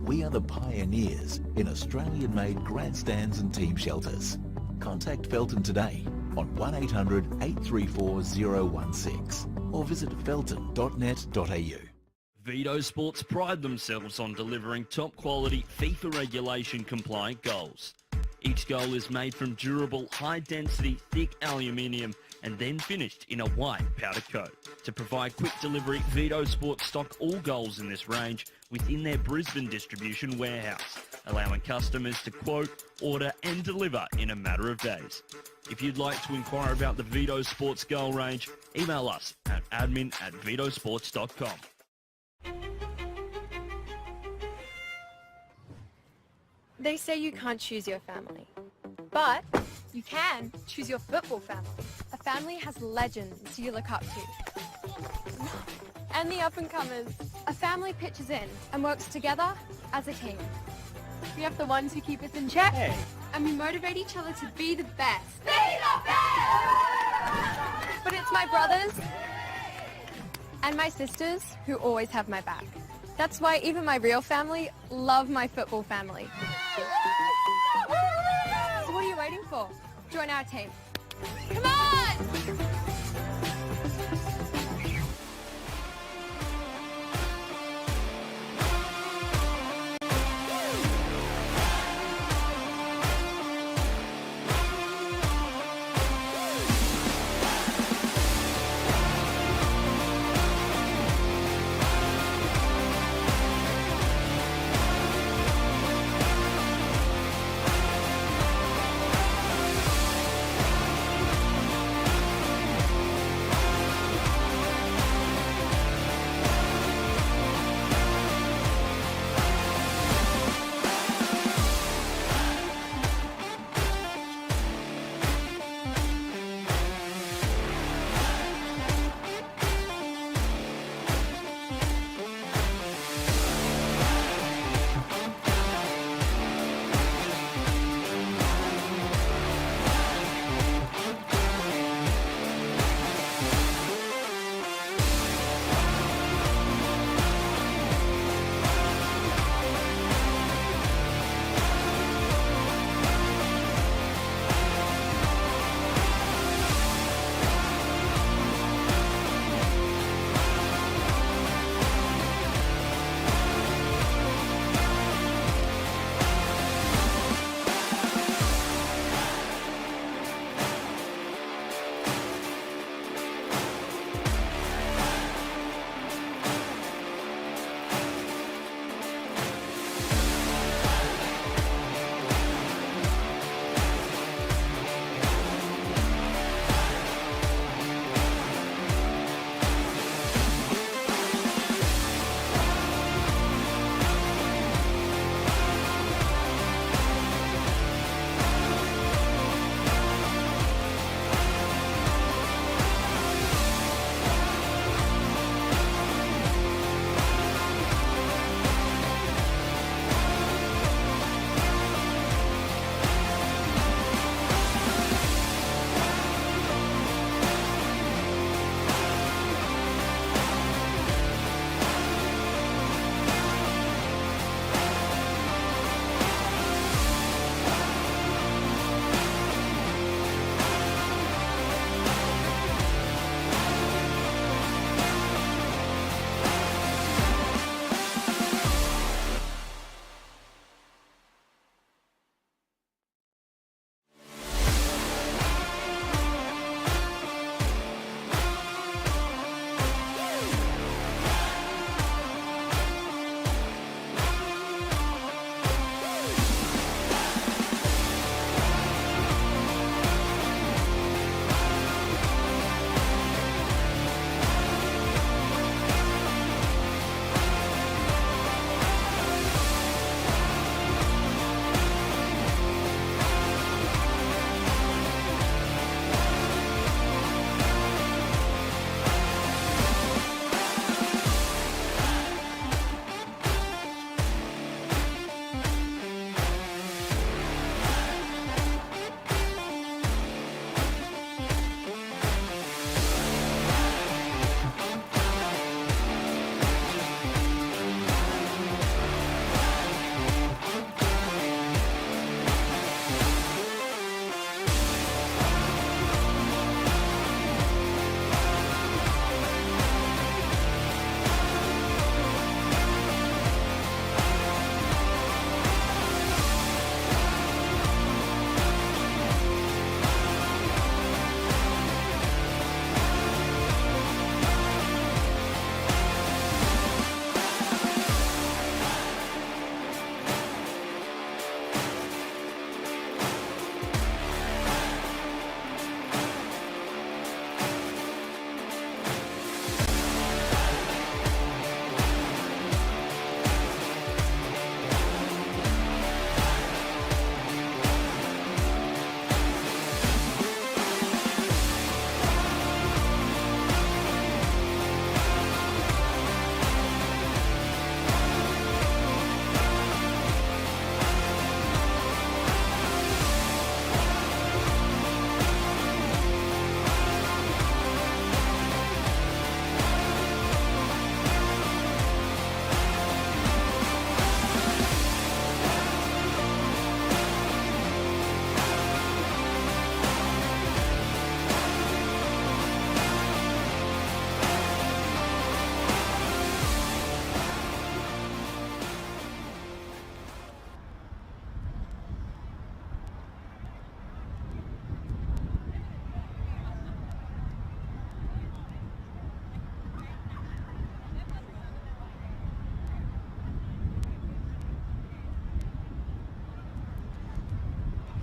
We are the pioneers in Australian-made grandstands and team shelters. Contact Felton today on 1800 834 016 or visit felton.net.au. Vito Sports pride themselves on delivering top-quality FIFA regulation compliant goals. Each goal is made from durable, high-density, thick aluminium and then finished in a white powder coat. To provide quick delivery, Vito Sports stock all goals in this range within their Brisbane distribution warehouse, allowing customers to quote, order and deliver in a matter of days. If you'd like to inquire about the Vito Sports goal range, email us at admin@vitosports.com. They say you can't choose your family, but you can choose your football family. A family has legends you look up to. And the up-and-comers. A family pitches in and works together as a team. We have the ones who keep us in check, and we motivate each other to be the best. Be the best! But it's my brothers and my sisters who always have my back. That's why even my real family love my football family. So what are you waiting for? Join our team. Come on!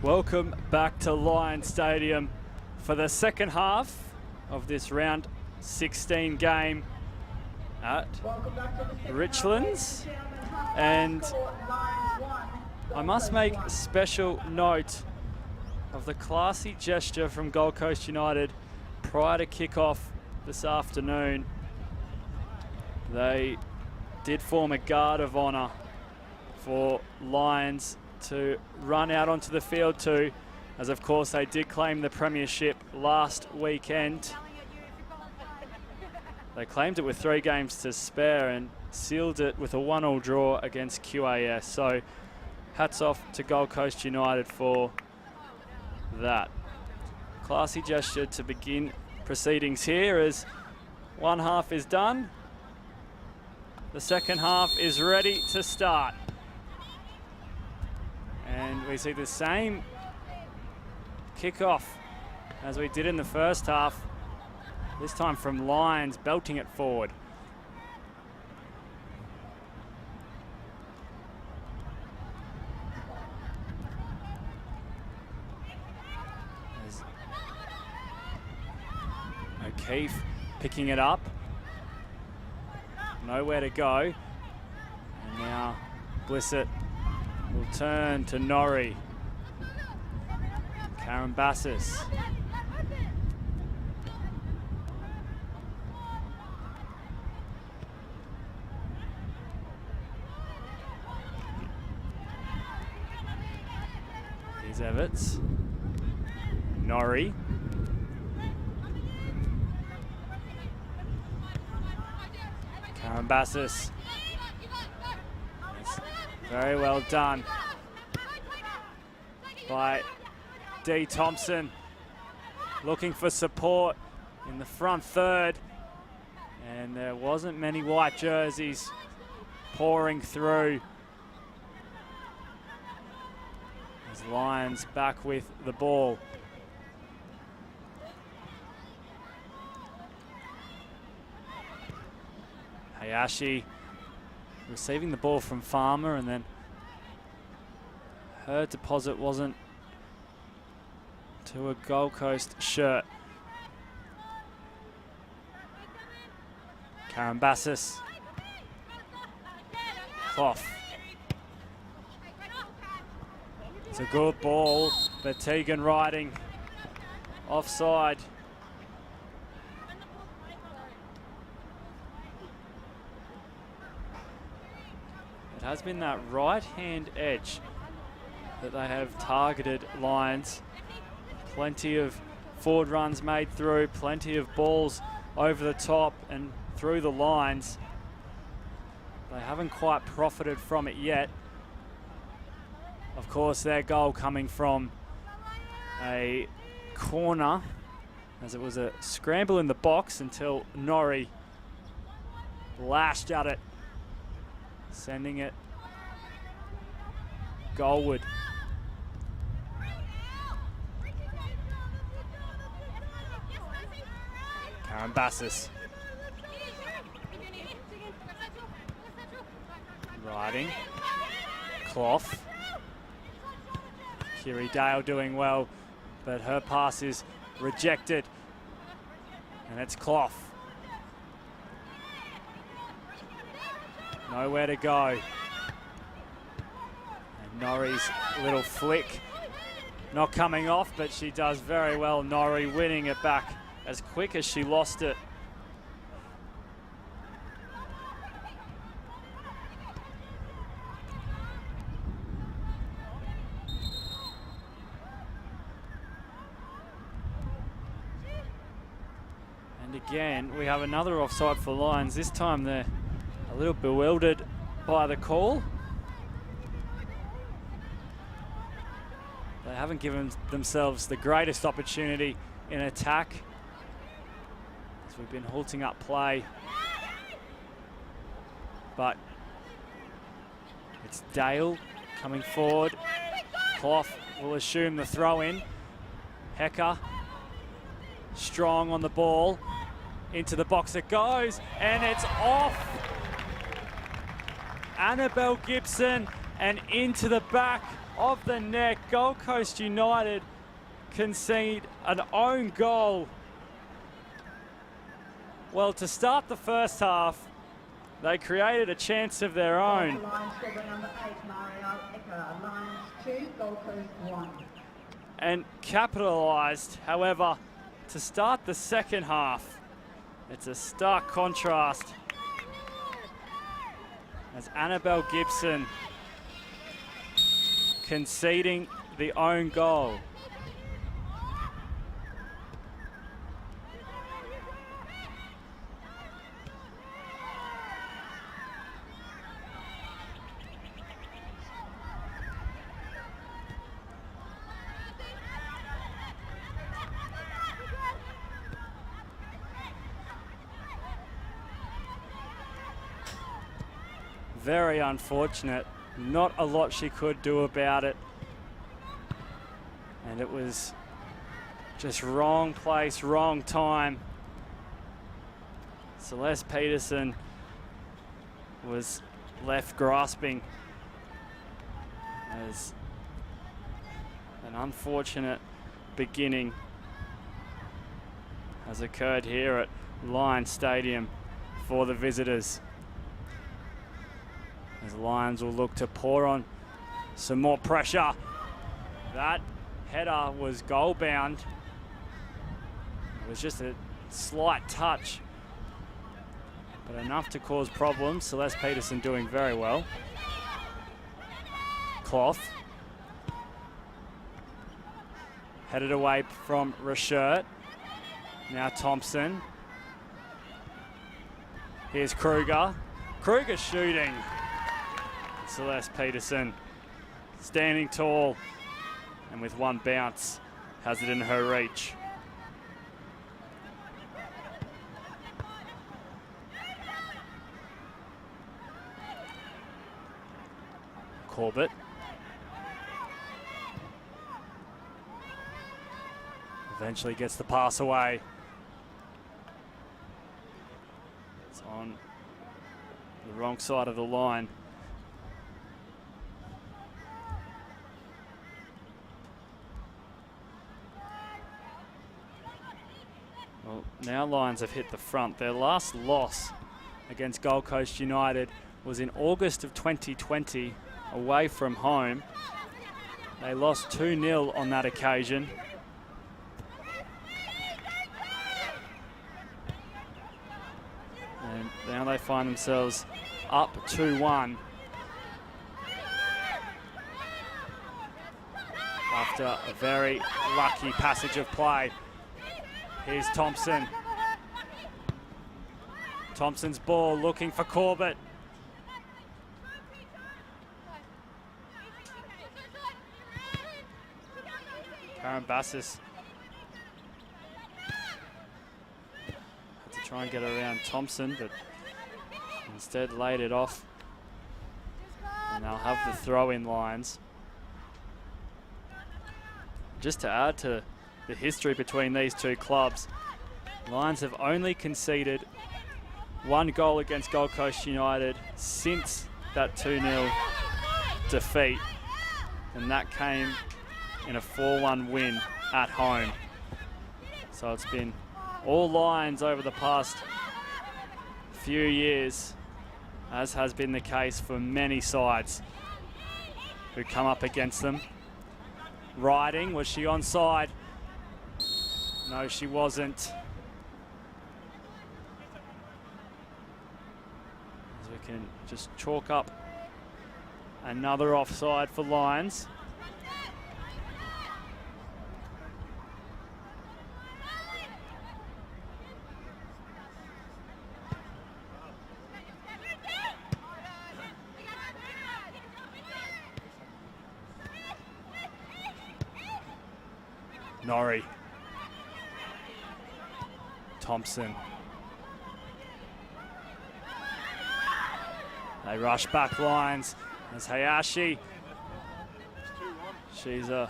Welcome back to Lions Stadium for the second half of this round 16 game at Richlands. And I must make special note of the classy gesture from Gold Coast United prior to kick-off this afternoon. They did form a guard of honour for Lions to run out onto the field to, as of course they did claim the premiership last weekend. They claimed it with 3 games to spare and sealed it with a 1-1 draw against QAS. So hats off to Gold Coast United for that. Classy gesture to begin proceedings here as one half is done. The second half is ready to start. And we see the same kickoff as we did in the first half, this time from Lions, belting it forward. There's O'Keefe picking it up. Nowhere to go. And now Blissett will turn to Norrie. Karen Bassis. Here's Everts. Norrie. Karen Bassis. Very well done by D. Thompson. Looking for support in the front third. And there wasn't many white jerseys pouring through. As Lions back with the ball. Hayashi receiving the ball from Farmer, and then her deposit wasn't to a Gold Coast shirt. Karen Bassis. Clough. It's a good ball, but Tegan Riding offside. It has been that right-hand edge that they have targeted Lions. Plenty of forward runs made through, plenty of balls over the top and through the lines. They haven't quite profited from it yet. Of course, their goal coming from a corner, as it was a scramble in the box until Norrie lashed at it, sending it goalward. Karen Bassis. Riding. Clough. Kiri Dale doing well, but her pass is rejected. And it's Clough. Nowhere to go. And Norrie's little flick not coming off, but she does very well. Norrie winning it back as quick as she lost it. And again, we have another offside for Lions. This time they're a little bewildered by the call. They haven't given themselves the greatest opportunity in attack, as we've been halting up play. But it's Dale coming forward. Clough will assume the throw in. Hecker strong on the ball. Into the box it goes, and it's off. Annabelle Gibson, and into the back of the neck. Gold Coast United concede an own goal. Well, to start the first half, they created a chance of their own. Lions scorer number 8, Mario Ecker. Lions 2, Gold Coast 1. And capitalised. However, to start the second half, it's a stark contrast as Annabelle Gibson conceding the own goal. Very unfortunate. Not a lot she could do about it. And it was just wrong place, wrong time. Celeste Peterson was left grasping as an unfortunate beginning has occurred here at Lions Stadium for the visitors. As Lions will look to pour on some more pressure. That header was goal bound. It was just a slight touch, but enough to cause problems. Celeste Peterson doing very well. Cloth. Headed away from Rashert. Now Thompson. Here's Kruger. Kruger shooting. Celeste Peterson standing tall and with one bounce has it in her reach. Corbett. Eventually gets the pass away. It's on the wrong side of the line. Well, now Lions have hit the front. Their last loss against Gold Coast United was in August of 2020 away from home. They lost 2-0 on that occasion. And now they find themselves up 2-1 after a very lucky passage of play. Here's Thompson. Thompson's ball looking for Corbett. Karen Bassis had to try and get around Thompson, but instead laid it off. And they'll have the throw-in lines. Just to add to the history between these two clubs, Lions have only conceded one goal against Gold Coast United since that 2-0 defeat, and that came in a 4-1 win at home. So it's been all Lions over the past few years, as has been the case for many sides who come up against them. Riding, was she onside? No, she wasn't. As we can just chalk up another offside for Lions. Norrie. Thompson. They rush back Lions as Hayashi. She's a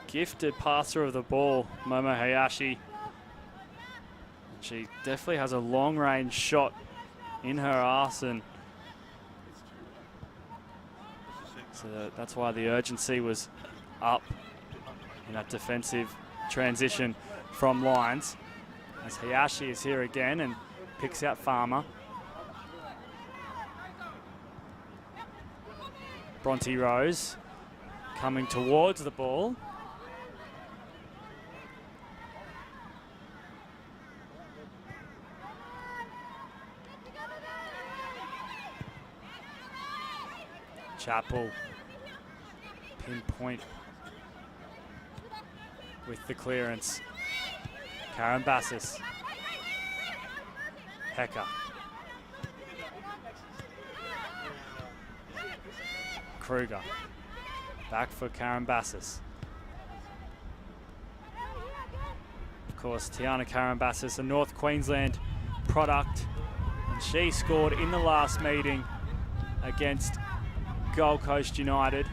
gifted passer of the ball, Momo Hayashi. She definitely has a long range shot in her arse, and So that's why the urgency was up in that defensive transition from Lions. As Hayashi is here again and picks out Farmer. Bronte Rose coming towards the ball. Chappell, pinpoint with the clearance. Karen Bassis. Hecker. Kruger. Back for Karen Bassis. Of course, Tiana Karen Bassis, a North Queensland product, and she scored in the last meeting against Gold Coast United.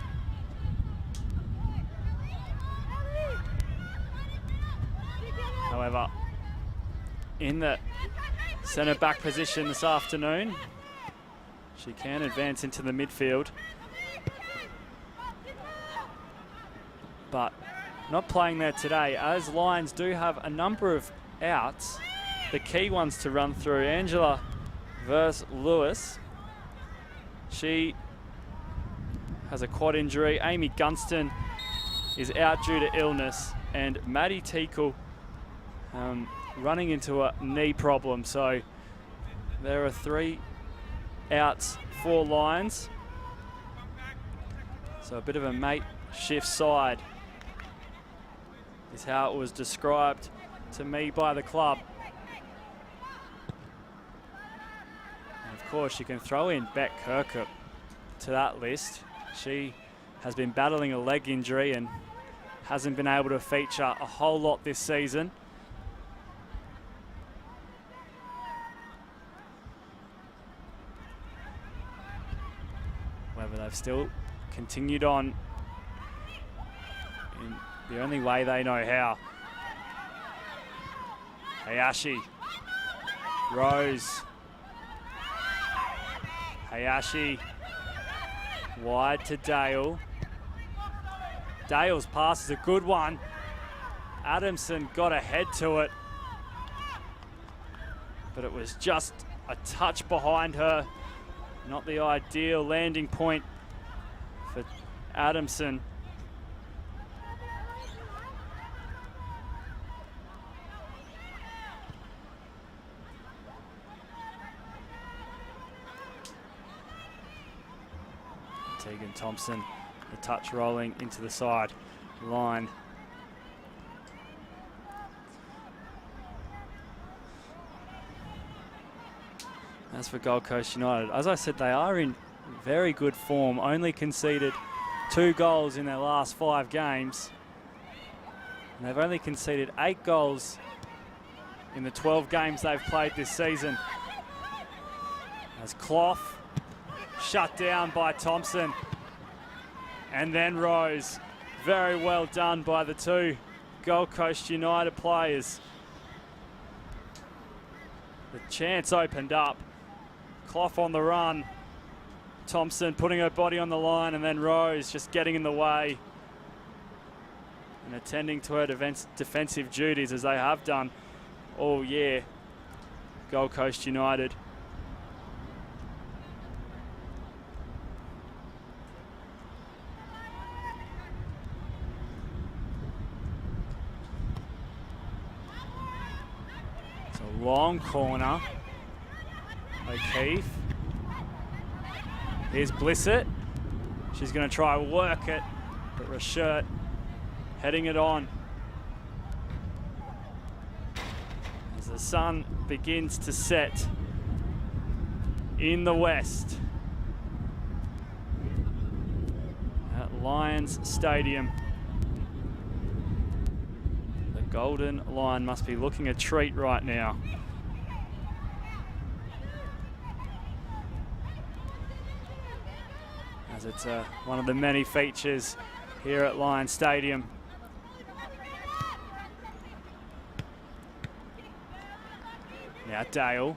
However, in the centre back position this afternoon, she can advance into the midfield, but not playing there today, as Lions do have a number of outs. The key ones to run through: Angela versus Lewis. She has a quad injury. Amy Gunston is out due to illness, and Maddie Teakle running into a knee problem. So there are 3 outs for Lions. So a bit of a makeshift side is how it was described to me by the club. And of course, you can throw in Beck Kirkup to that list. She has been battling a leg injury and hasn't been able to feature a whole lot this season. However, they've still continued on in the only way they know how. Hayashi. Rose. Hayashi. Wide to Dale. Dale's pass is a good one. Adamson got ahead to it, but it was just a touch behind her. Not the ideal landing point for Adamson. Tegan Thompson, the touch rolling into the side line. As for Gold Coast United, as I said, they are in very good form. Only conceded 2 goals in their last 5 games. And they've only conceded 8 goals in the 12 games they've played this season. As Clough shut down by Thompson. And then Rose. Very well done by the 2 Gold Coast United players. The chance opened up. Clough on the run. Thompson putting her body on the line, and then Rose just getting in the way and attending to her defensive duties as they have done all year. Gold Coast United. It's a long corner. O'Keefe. Here's Blissett. She's going to try work it, but Rashert heading it on. As the sun begins to set in the west at Lions Stadium. The Golden Lion must be looking a treat right now. As it's one of the many features here at Lions Stadium. Now Dale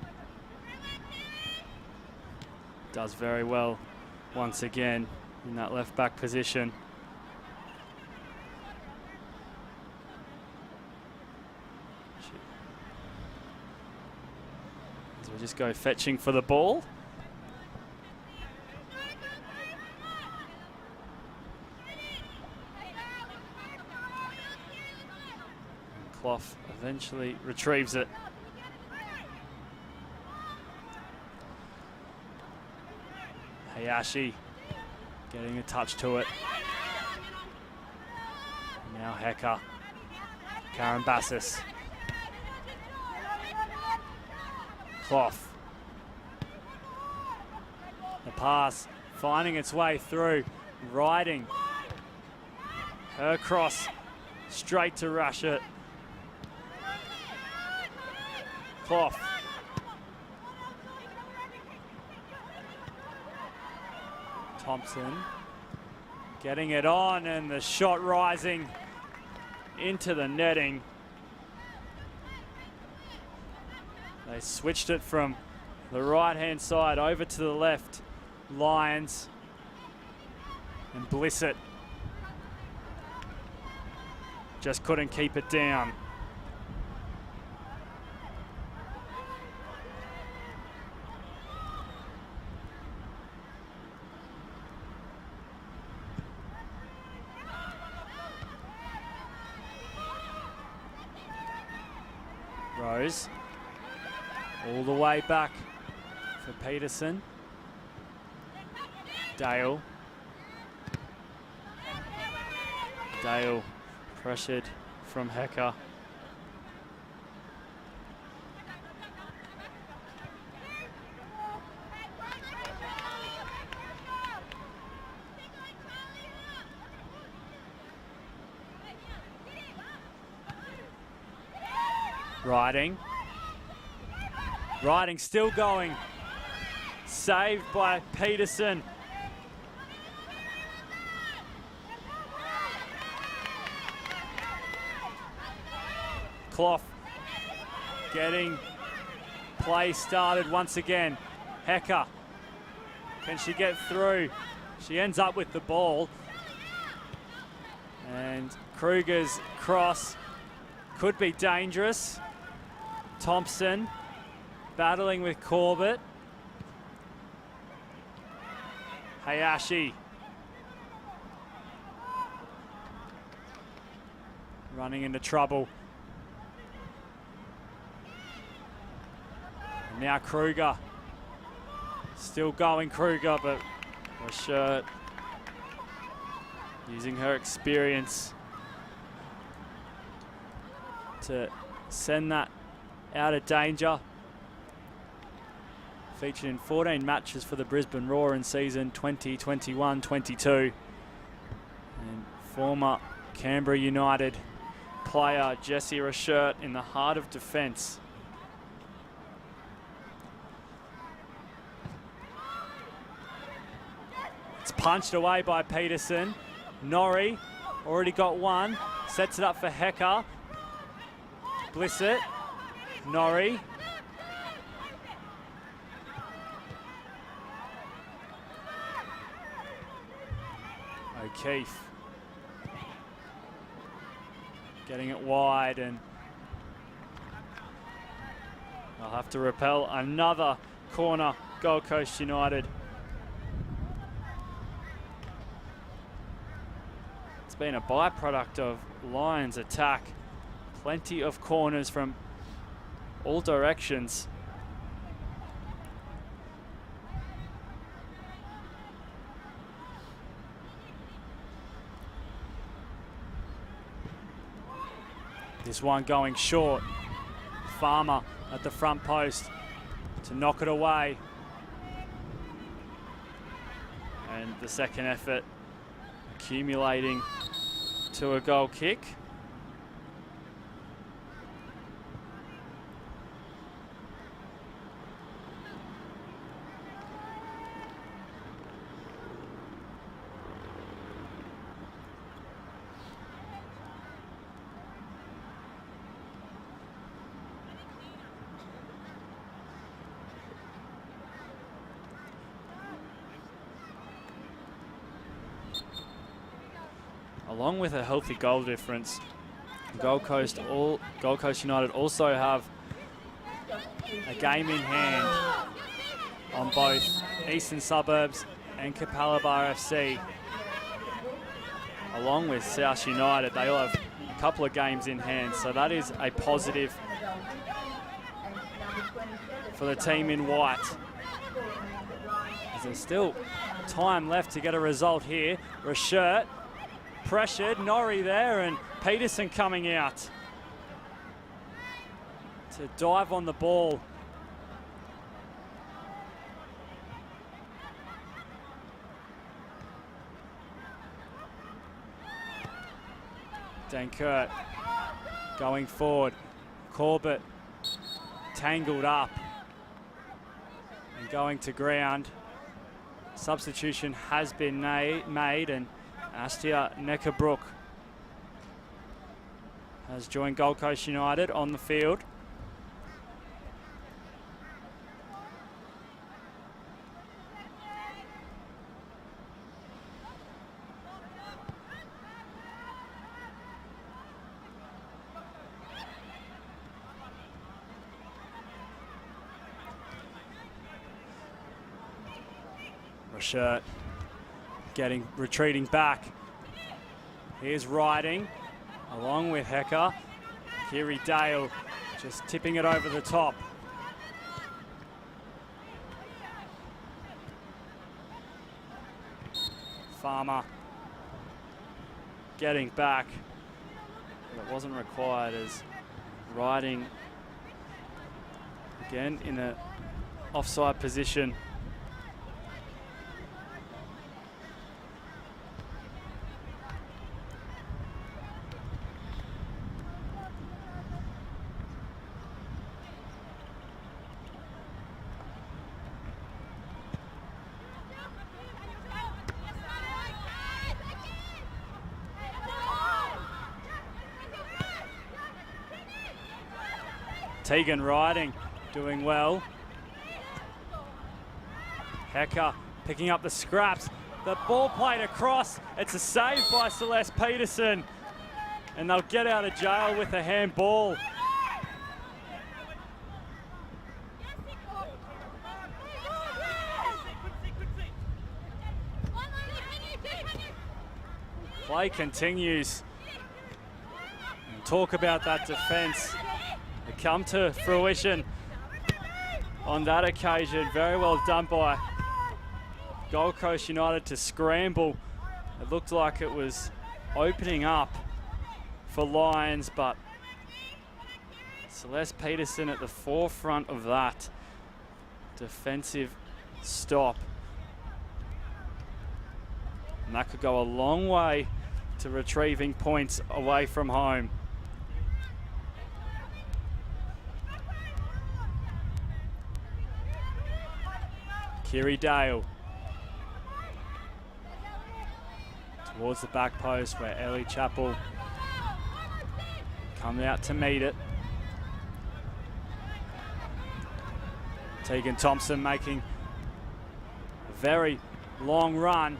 does very well once again in that left back position. So we just go fetching for the ball. Clough eventually retrieves it. Hayashi getting a touch to it. Now Hecker. Karen Bassis. Clough. The pass finding its way through. Riding. Her cross straight to Rashid. Clough. Thompson getting it on, and the shot rising into the netting. They switched it from the right-hand side over to the left. Lyons and Blissett just couldn't keep it down. Rose all the way back for Peterson. Dale pressured from Hecker. Riding still going. Saved by Peterson. Clough getting play started once again. Hecker, can she get through? She ends up with the ball. And Kruger's cross could be dangerous. Thompson battling with Corbett. Hayashi running into trouble. And now Kruger. Still going Kruger, but Rashid using her experience to send that out of danger. Featured in 14 matches for the Brisbane Roar in season 2021-22. And former Canberra United player Jessie Rashid in the heart of defence. It's punched away by Peterson. Norrie already got one. Sets it up for Hecker. Blissett. Norrie. O'Keefe getting it wide, and they'll have to repel another corner, Gold Coast United. It's been a byproduct of Lions' attack. Plenty of corners from all directions. This one going short. Farmer at the front post to knock it away. And the second effort accumulating to a goal kick. along with a healthy goal difference. Gold Coast United also have a game in hand on both Eastern Suburbs and Capalaba FC. Along with South United, they all have a couple of games in hand, so that is a positive for the team in white. As there's still time left to get a result here. Rashert pressured, Norrie there, and Peterson coming out to dive on the ball. Dankert going forward. Corbett tangled up and going to ground. Substitution has been made, and Astia Neckerbrook has joined Gold Coast United on the field. Rashert retreating back. Here's Riding along with Hecker. Kiri Dale just tipping it over the top. Farmer getting back. It wasn't required as Riding again in an offside position. Tegan Riding doing well. Hecker picking up the scraps. The ball played across. It's a save by Celeste Peterson. And they'll get out of jail with a handball. Play continues. And talk about that defence. It come to fruition on that occasion. Very well done by Gold Coast United to scramble. It looked like it was opening up for Lions, but Celeste Peterson at the forefront of that defensive stop. And that could go a long way to retrieving points away from home. Kiri Dale towards the back post where Ellie Chappell come out to meet it. Tegan Thompson making a very long run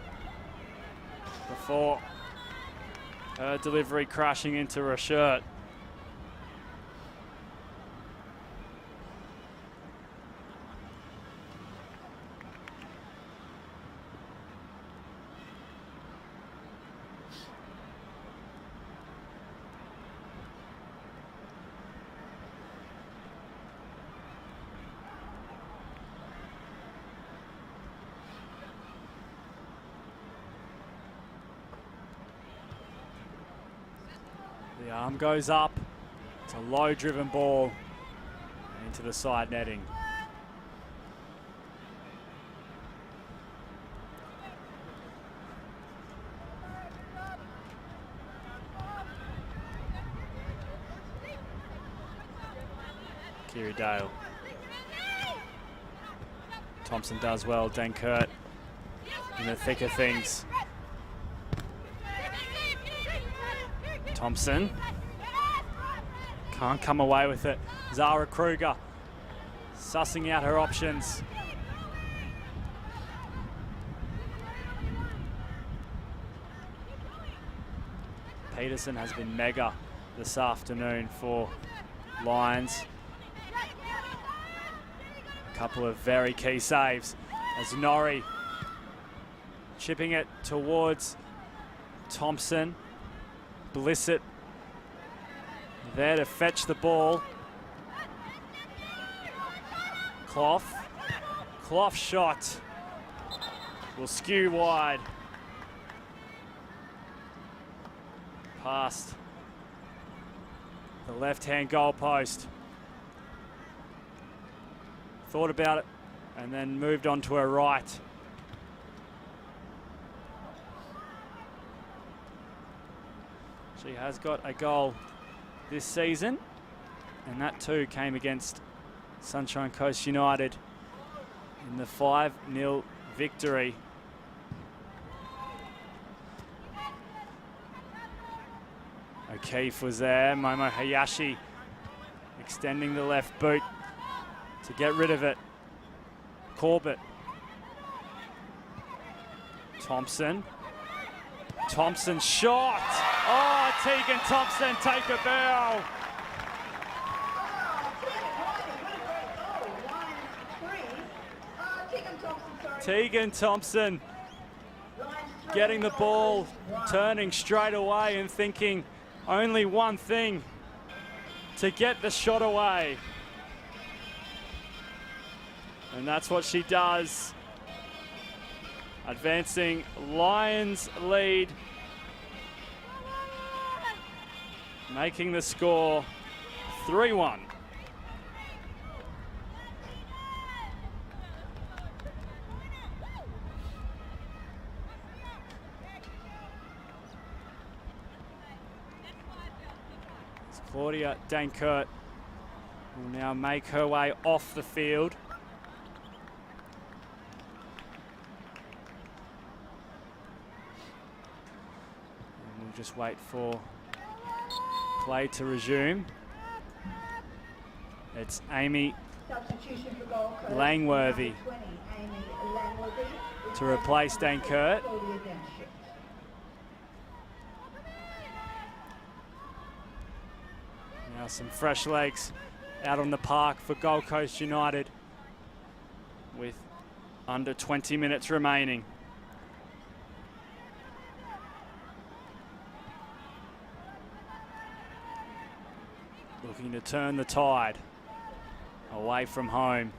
before her delivery crashing into Rashert. The arm goes up. It's a low driven ball into the side netting. Kiri Dale. Thompson does well. Dankert in the thick of things. Thompson can't come away with it. Zara Kruger sussing out her options. Peterson has been mega this afternoon for Lions. A couple of very key saves as Norrie chipping it towards Thompson. Blissett there to fetch the ball. Clough shot will skew wide. Past the left-hand goal post. Thought about it and then moved on to her right. She has got a goal this season, and that too came against Sunshine Coast United in the 5-0 victory. O'Keefe was there. Momo Hayashi extending the left boot to get rid of it. Corbett. Thompson shot. Oh, Tegan Thompson take a bow. Tegan Thompson getting the ball, turning straight away and thinking only one thing, to get the shot away. And that's what she does. Advancing Lions lead. Making the score 3-1. Claudia Dankert will now make her way off the field. And we'll just wait for play to resume. It's Amy Langworthy to replace Dankert. Now some fresh legs out on the park for Gold Coast United with under 20 minutes remaining. Looking to turn the tide away from home.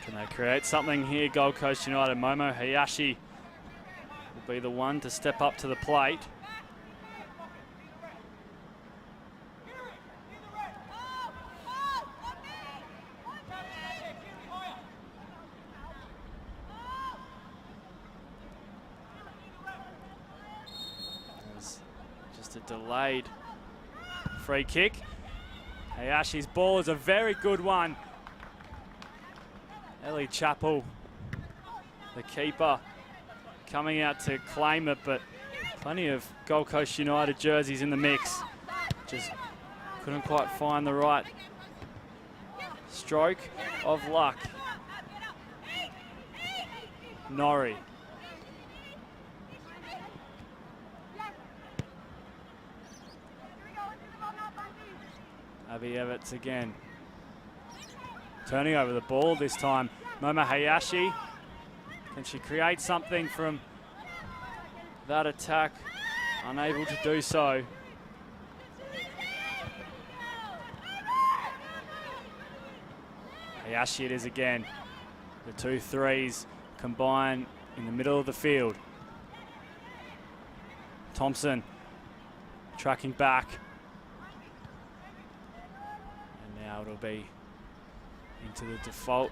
Can they create something here, Gold Coast United? Momo Hayashi will be the one to step up to the plate. There's just a delayed free kick. Hayashi's ball is a very good one. Ellie Chappell, the keeper, coming out to claim it, but plenty of Gold Coast United jerseys in the mix. Just couldn't quite find the right stroke of luck. Norrie. Abby Everts again. Turning over the ball this time. Momo Hayashi. Can she create something from that attack? Unable to do so. Hayashi it is again. The 2 threes combine in the middle of the field. Thompson tracking back. And now it'll be into the default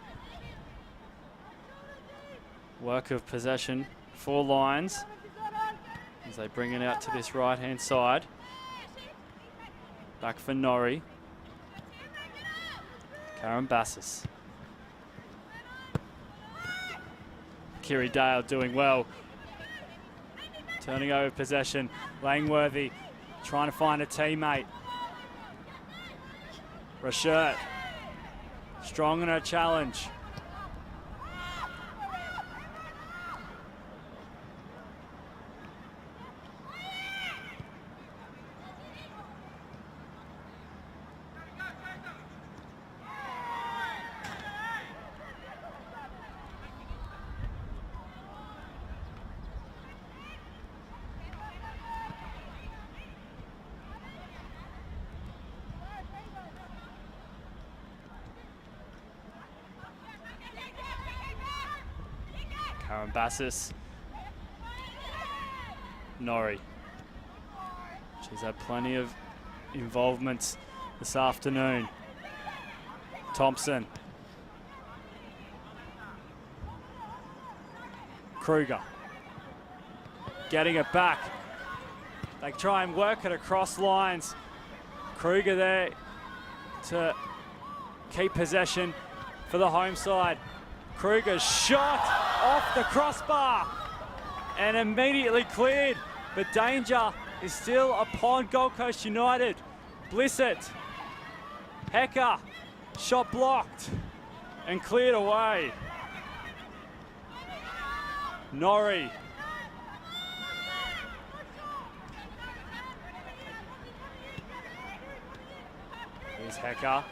work of possession for Lions as they bring it out to this right-hand side. Back for Norrie. Karen Bassis. Kiri Dale doing well Turning over possession. Langworthy trying to find a teammate. Rashert strong in her challenge. Karen Bassis. Norrie. She's had plenty of involvements this afternoon. Thompson. Kruger. Getting it back. They try and work it across lines. Kruger there to keep possession for the home side. Kruger's shot off the crossbar and immediately cleared, but danger is still upon Gold Coast United. Blissett, Hecker, shot blocked and cleared away. Norrie. Here's Hecker,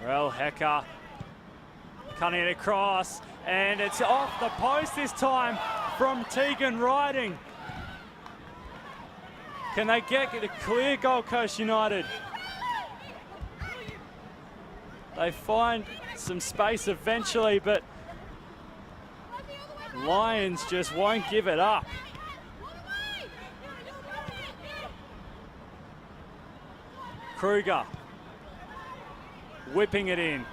Morel Hecker, cutting it across, and it's off the post this time from Tegan Riding. Can they get it clear, Gold Coast United? They find some space eventually, but Lions just won't give it up. Kruger whipping it in,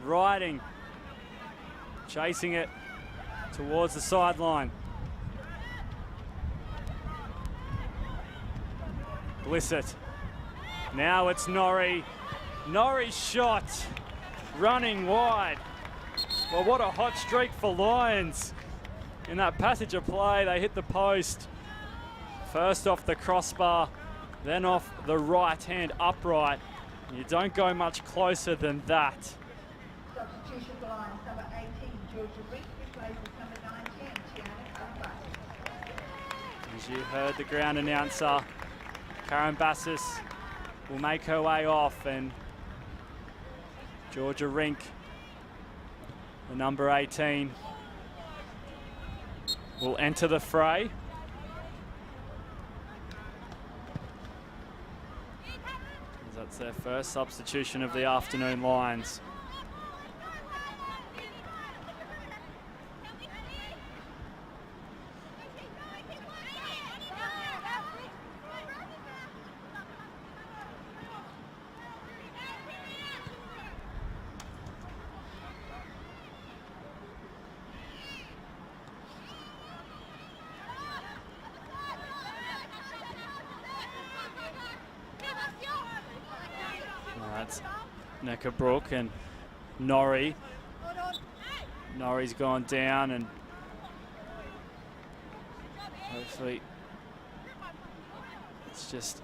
Riding chasing it towards the sideline. Blissett. Now it's Norrie. Norrie's shot running wide. Well, what a hot streak for Lions. In that passage of play, they hit the post. First off the crossbar, then off the right hand upright. You don't go much closer than that. Substitution for Lions, number 18, Georgia Rink, replaces number 19, Tiana Karabasis. As you heard the ground announcer, Karen Bassis will make her way off, and Georgia Rink, the number 18, will enter the fray. That's their first substitution of the afternoon, Lions. That's Neckabrook and Norrie. Norrie's gone down, and hopefully it's just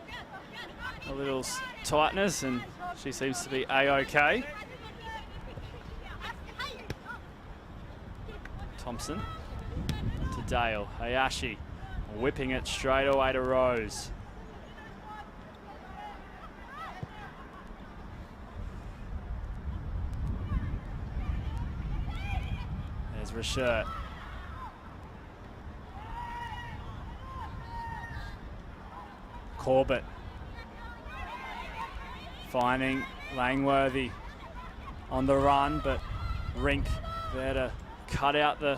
a little tightness and she seems to be A-OK. Thompson to Dale. Hayashi whipping it straight away to Rose. Rashert. Corbett finding Langworthy on the run, but Rink there to cut out the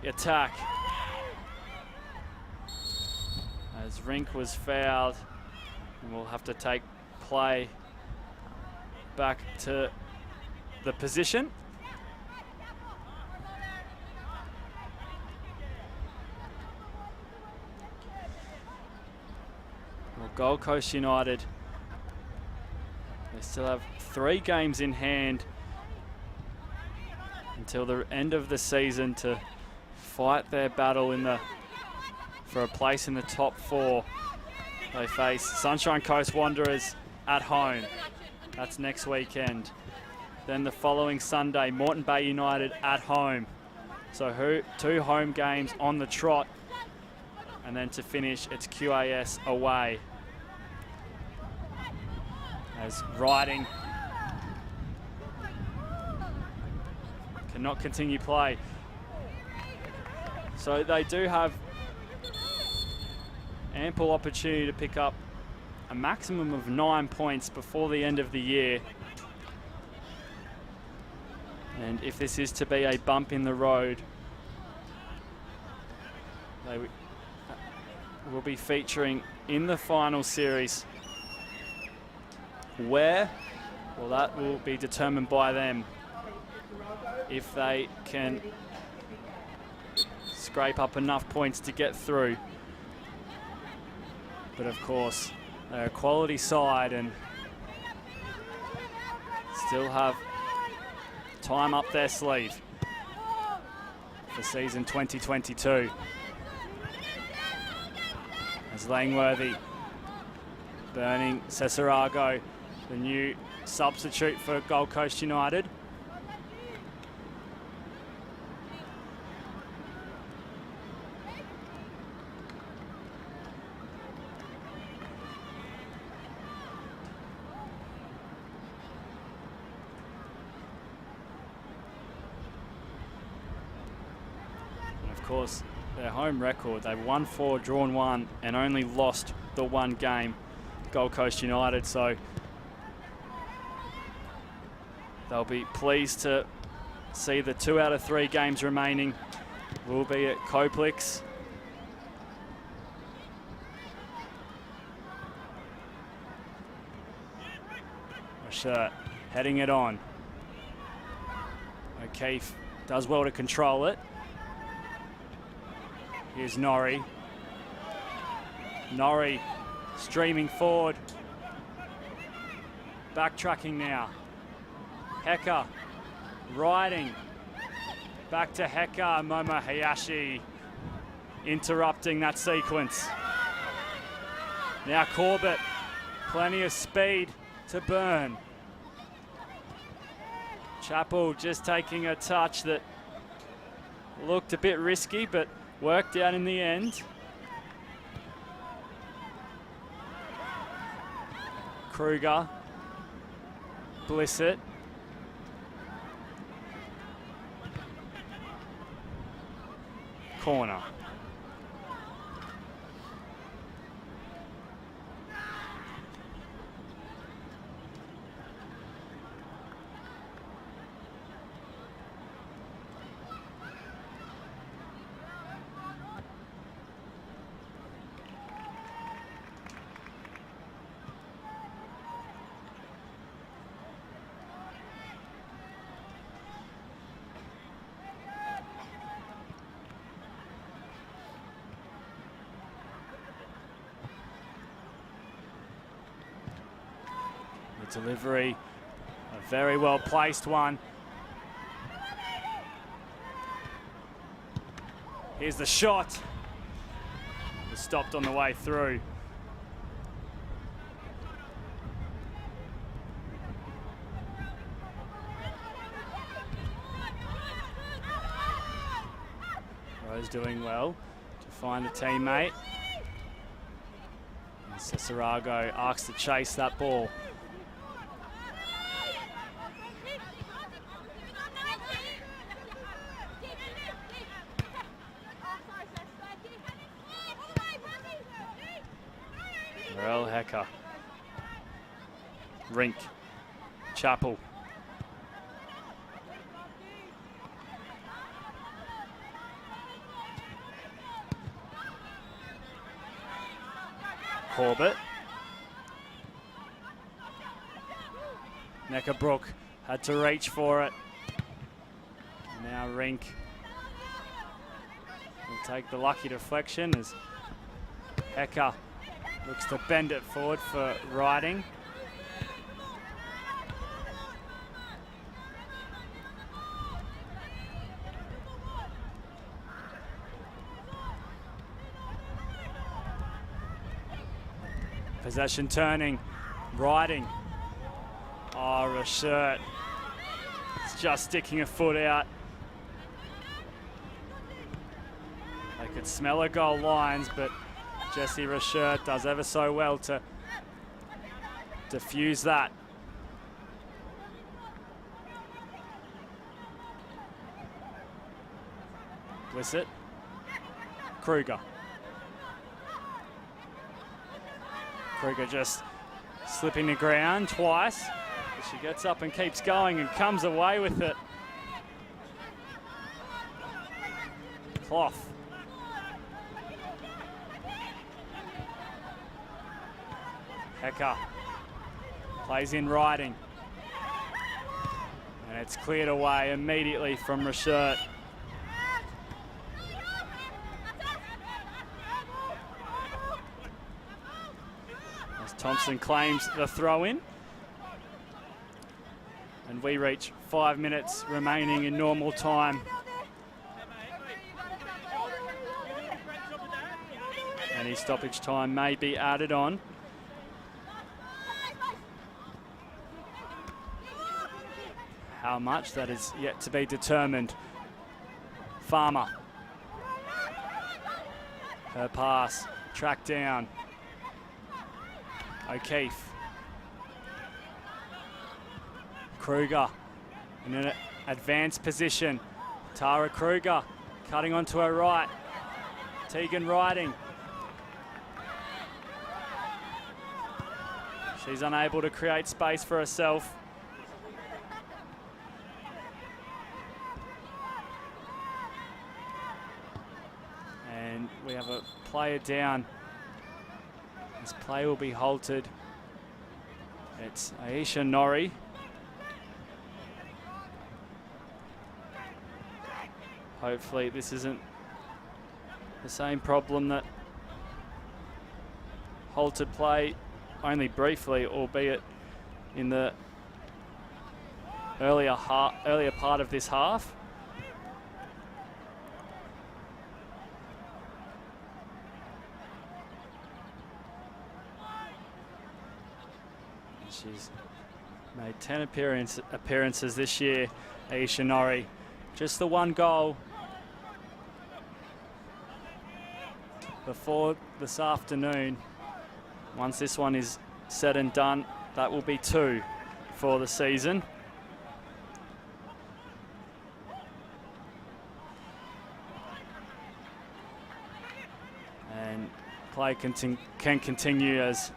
attack. As Rink was fouled, and we'll have to take play back to the position. Gold Coast United, they still have 3 games in hand until the end of the season to fight their battle in the for a place in the top 4. They face Sunshine Coast Wanderers at home. That's next weekend. Then the following Sunday, Moreton Bay United at home. So 2 home games on the trot. And then to finish, it's QAS away. As Riding cannot continue play. So they do have ample opportunity to pick up a maximum of 9 points before the end of the year. And if this is to be a bump in the road, they will be featuring in the final series. Where? Well, that will be determined by them. If they can scrape up enough points to get through. But of course, they're a quality side and still have time up their sleeve for season 2022. As Langworthy burning Cesarago, the new substitute for Gold Coast United. Course, their home record, they've won 4, drawn 1, and only lost the 1 game, Gold Coast United. So they'll be pleased to see the 2 out of 3 games remaining will be at Coplix. Shirt heading it on. O'Keefe does well to control it. Here's Norrie. Norrie streaming forward. Backtracking now. Hecker riding. Back to Hecker. Momo Hayashi interrupting that sequence. Now Corbett. Plenty of speed to burn. Chappell just taking a touch that looked a bit risky, but worked out in the end. Kruger. Blissett. Corner. Delivery, a very well placed one. Here's the shot. It was stopped on the way through. Rose doing well to find a teammate. And Cesarago asks to chase that ball. Hecker. Rink. Chappell. Corbett. Neckabrook had to reach for it. Now Rink will take the lucky deflection as Hecker looks to bend it forward for Riding. Possession turning, riding. Oh, Rashert. It's just sticking a foot out. They could smell her goal lines, but Jessie Rashert does ever so well to diffuse that. Blissett. Kruger. Kruger just slipping the ground twice. But she gets up and keeps going and comes away with it. Clough. Hecker plays in riding. And it's cleared away immediately from Rashert. As Thompson claims the throw in. And we reach 5 minutes remaining in normal time. Any stoppage time may be added on. How much, that is yet to be determined. Farmer. Her pass, tracked down. O'Keefe. Kruger in an advanced position. Tara Kruger cutting onto her right. Tegan riding. She's unable to create space for herself. And we have a player down. This play will be halted. It's Aisha Norrie. Hopefully this isn't the same problem that halted play only briefly, albeit in the earlier part of this half. She's made 10 appearances this year, Aisha Norrie. Just the one goal before this afternoon. Once this one is said and done, that will be 2 for the season. And play can continue as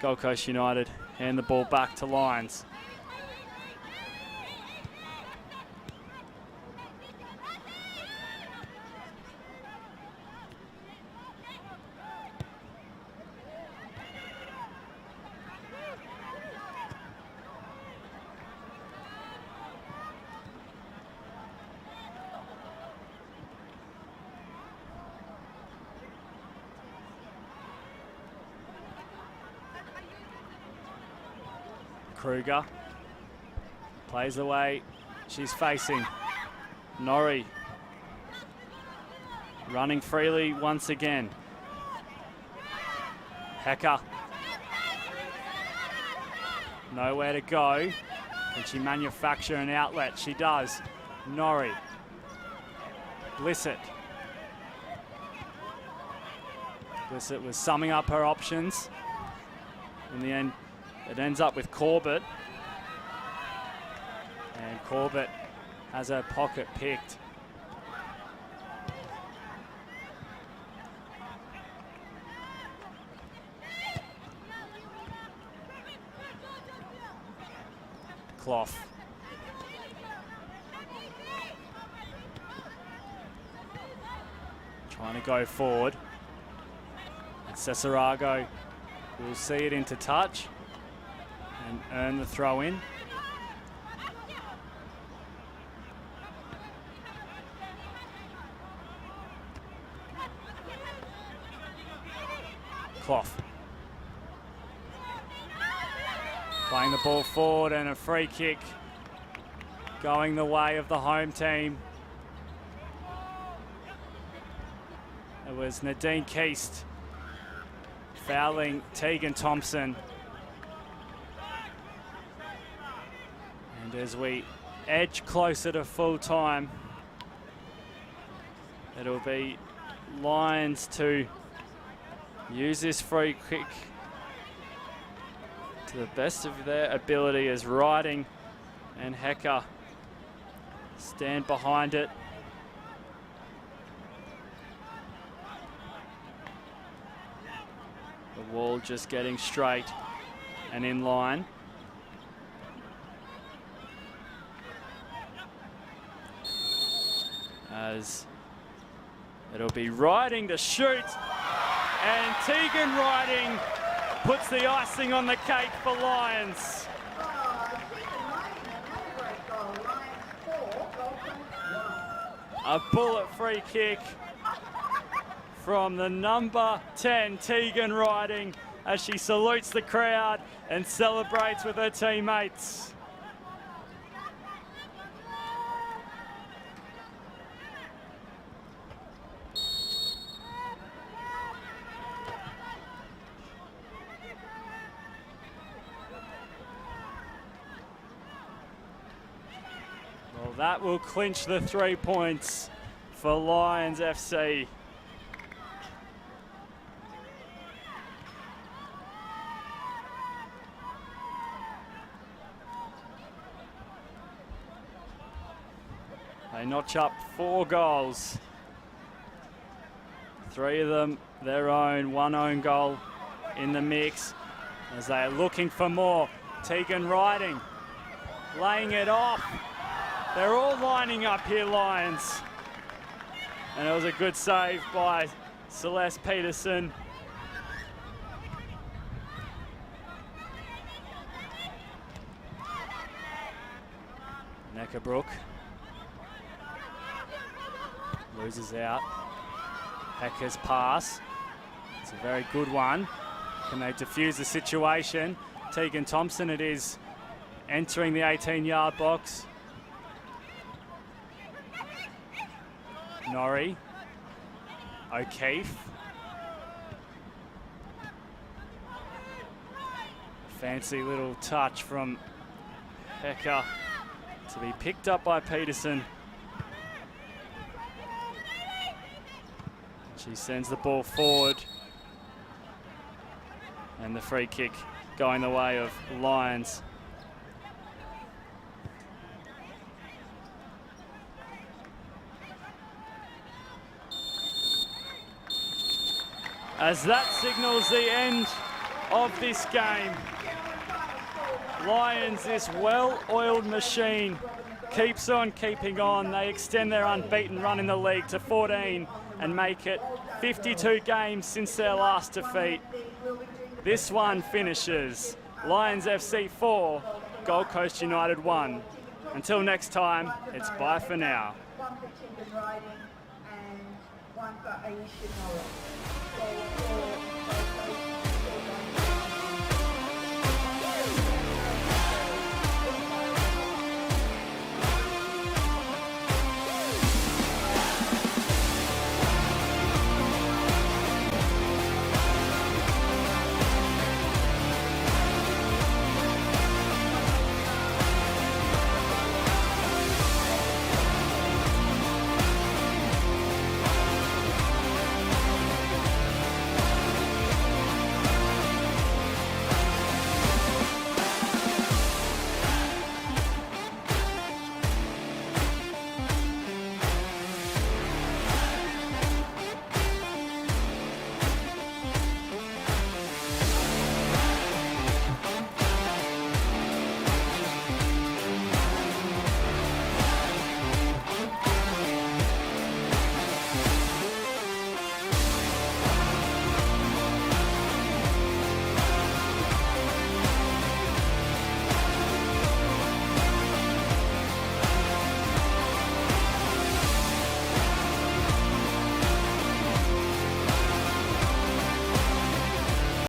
Gold Coast United hand the ball back to Lions. Kruger plays the way she's facing. Norrie running freely once again. Hecker. Nowhere to go. Can she manufacture an outlet? She does. Norrie. Blissett. Blissett was summing up her options. In the end, it ends up with Corbett. And Corbett has her pocket picked. Clough. Trying to go forward. And Cesarago will see it into touch and earn the throw in. Clough. Playing the ball forward and a free kick going the way of the home team. It was Nadine Keast fouling Tegan Thompson. And as we edge closer to full time, it'll be Lions to use this free kick to the best of their ability as Riding and Hecker stand behind it. The wall just getting straight and in line. As it'll be Riding to shoot, and Tegan Riding puts the icing on the cake for Lions. A bullet free kick from the number 10, Tegan Riding, as she salutes the crowd and celebrates with her teammates. Well, that will clinch the 3 points for Lions FC. They notch up 4 goals. 3 of them their own, 1 own goal in the mix as they are looking for more. Tegan Riding laying it off. They're all lining up here, Lions. And it was a good save by Celeste Peterson. Neckerbrook loses out. Hecker's pass. It's a very good one. Can they defuse the situation? Tegan Thompson it is, entering the 18-yard box. Norrie. O'Keefe. Fancy little touch from Hecker to be picked up by Peterson. She sends the ball forward. And the free kick going the way of Lions. As that signals the end of this game. Lions, this well-oiled machine, keeps on keeping on. They extend their unbeaten run in the league to 14 and make it 52 games since their last defeat. This one finishes Lions FC 4, Gold Coast United 1. Until next time, it's bye for now. 1 for Tegan Riding and 1 for Aisha Norris.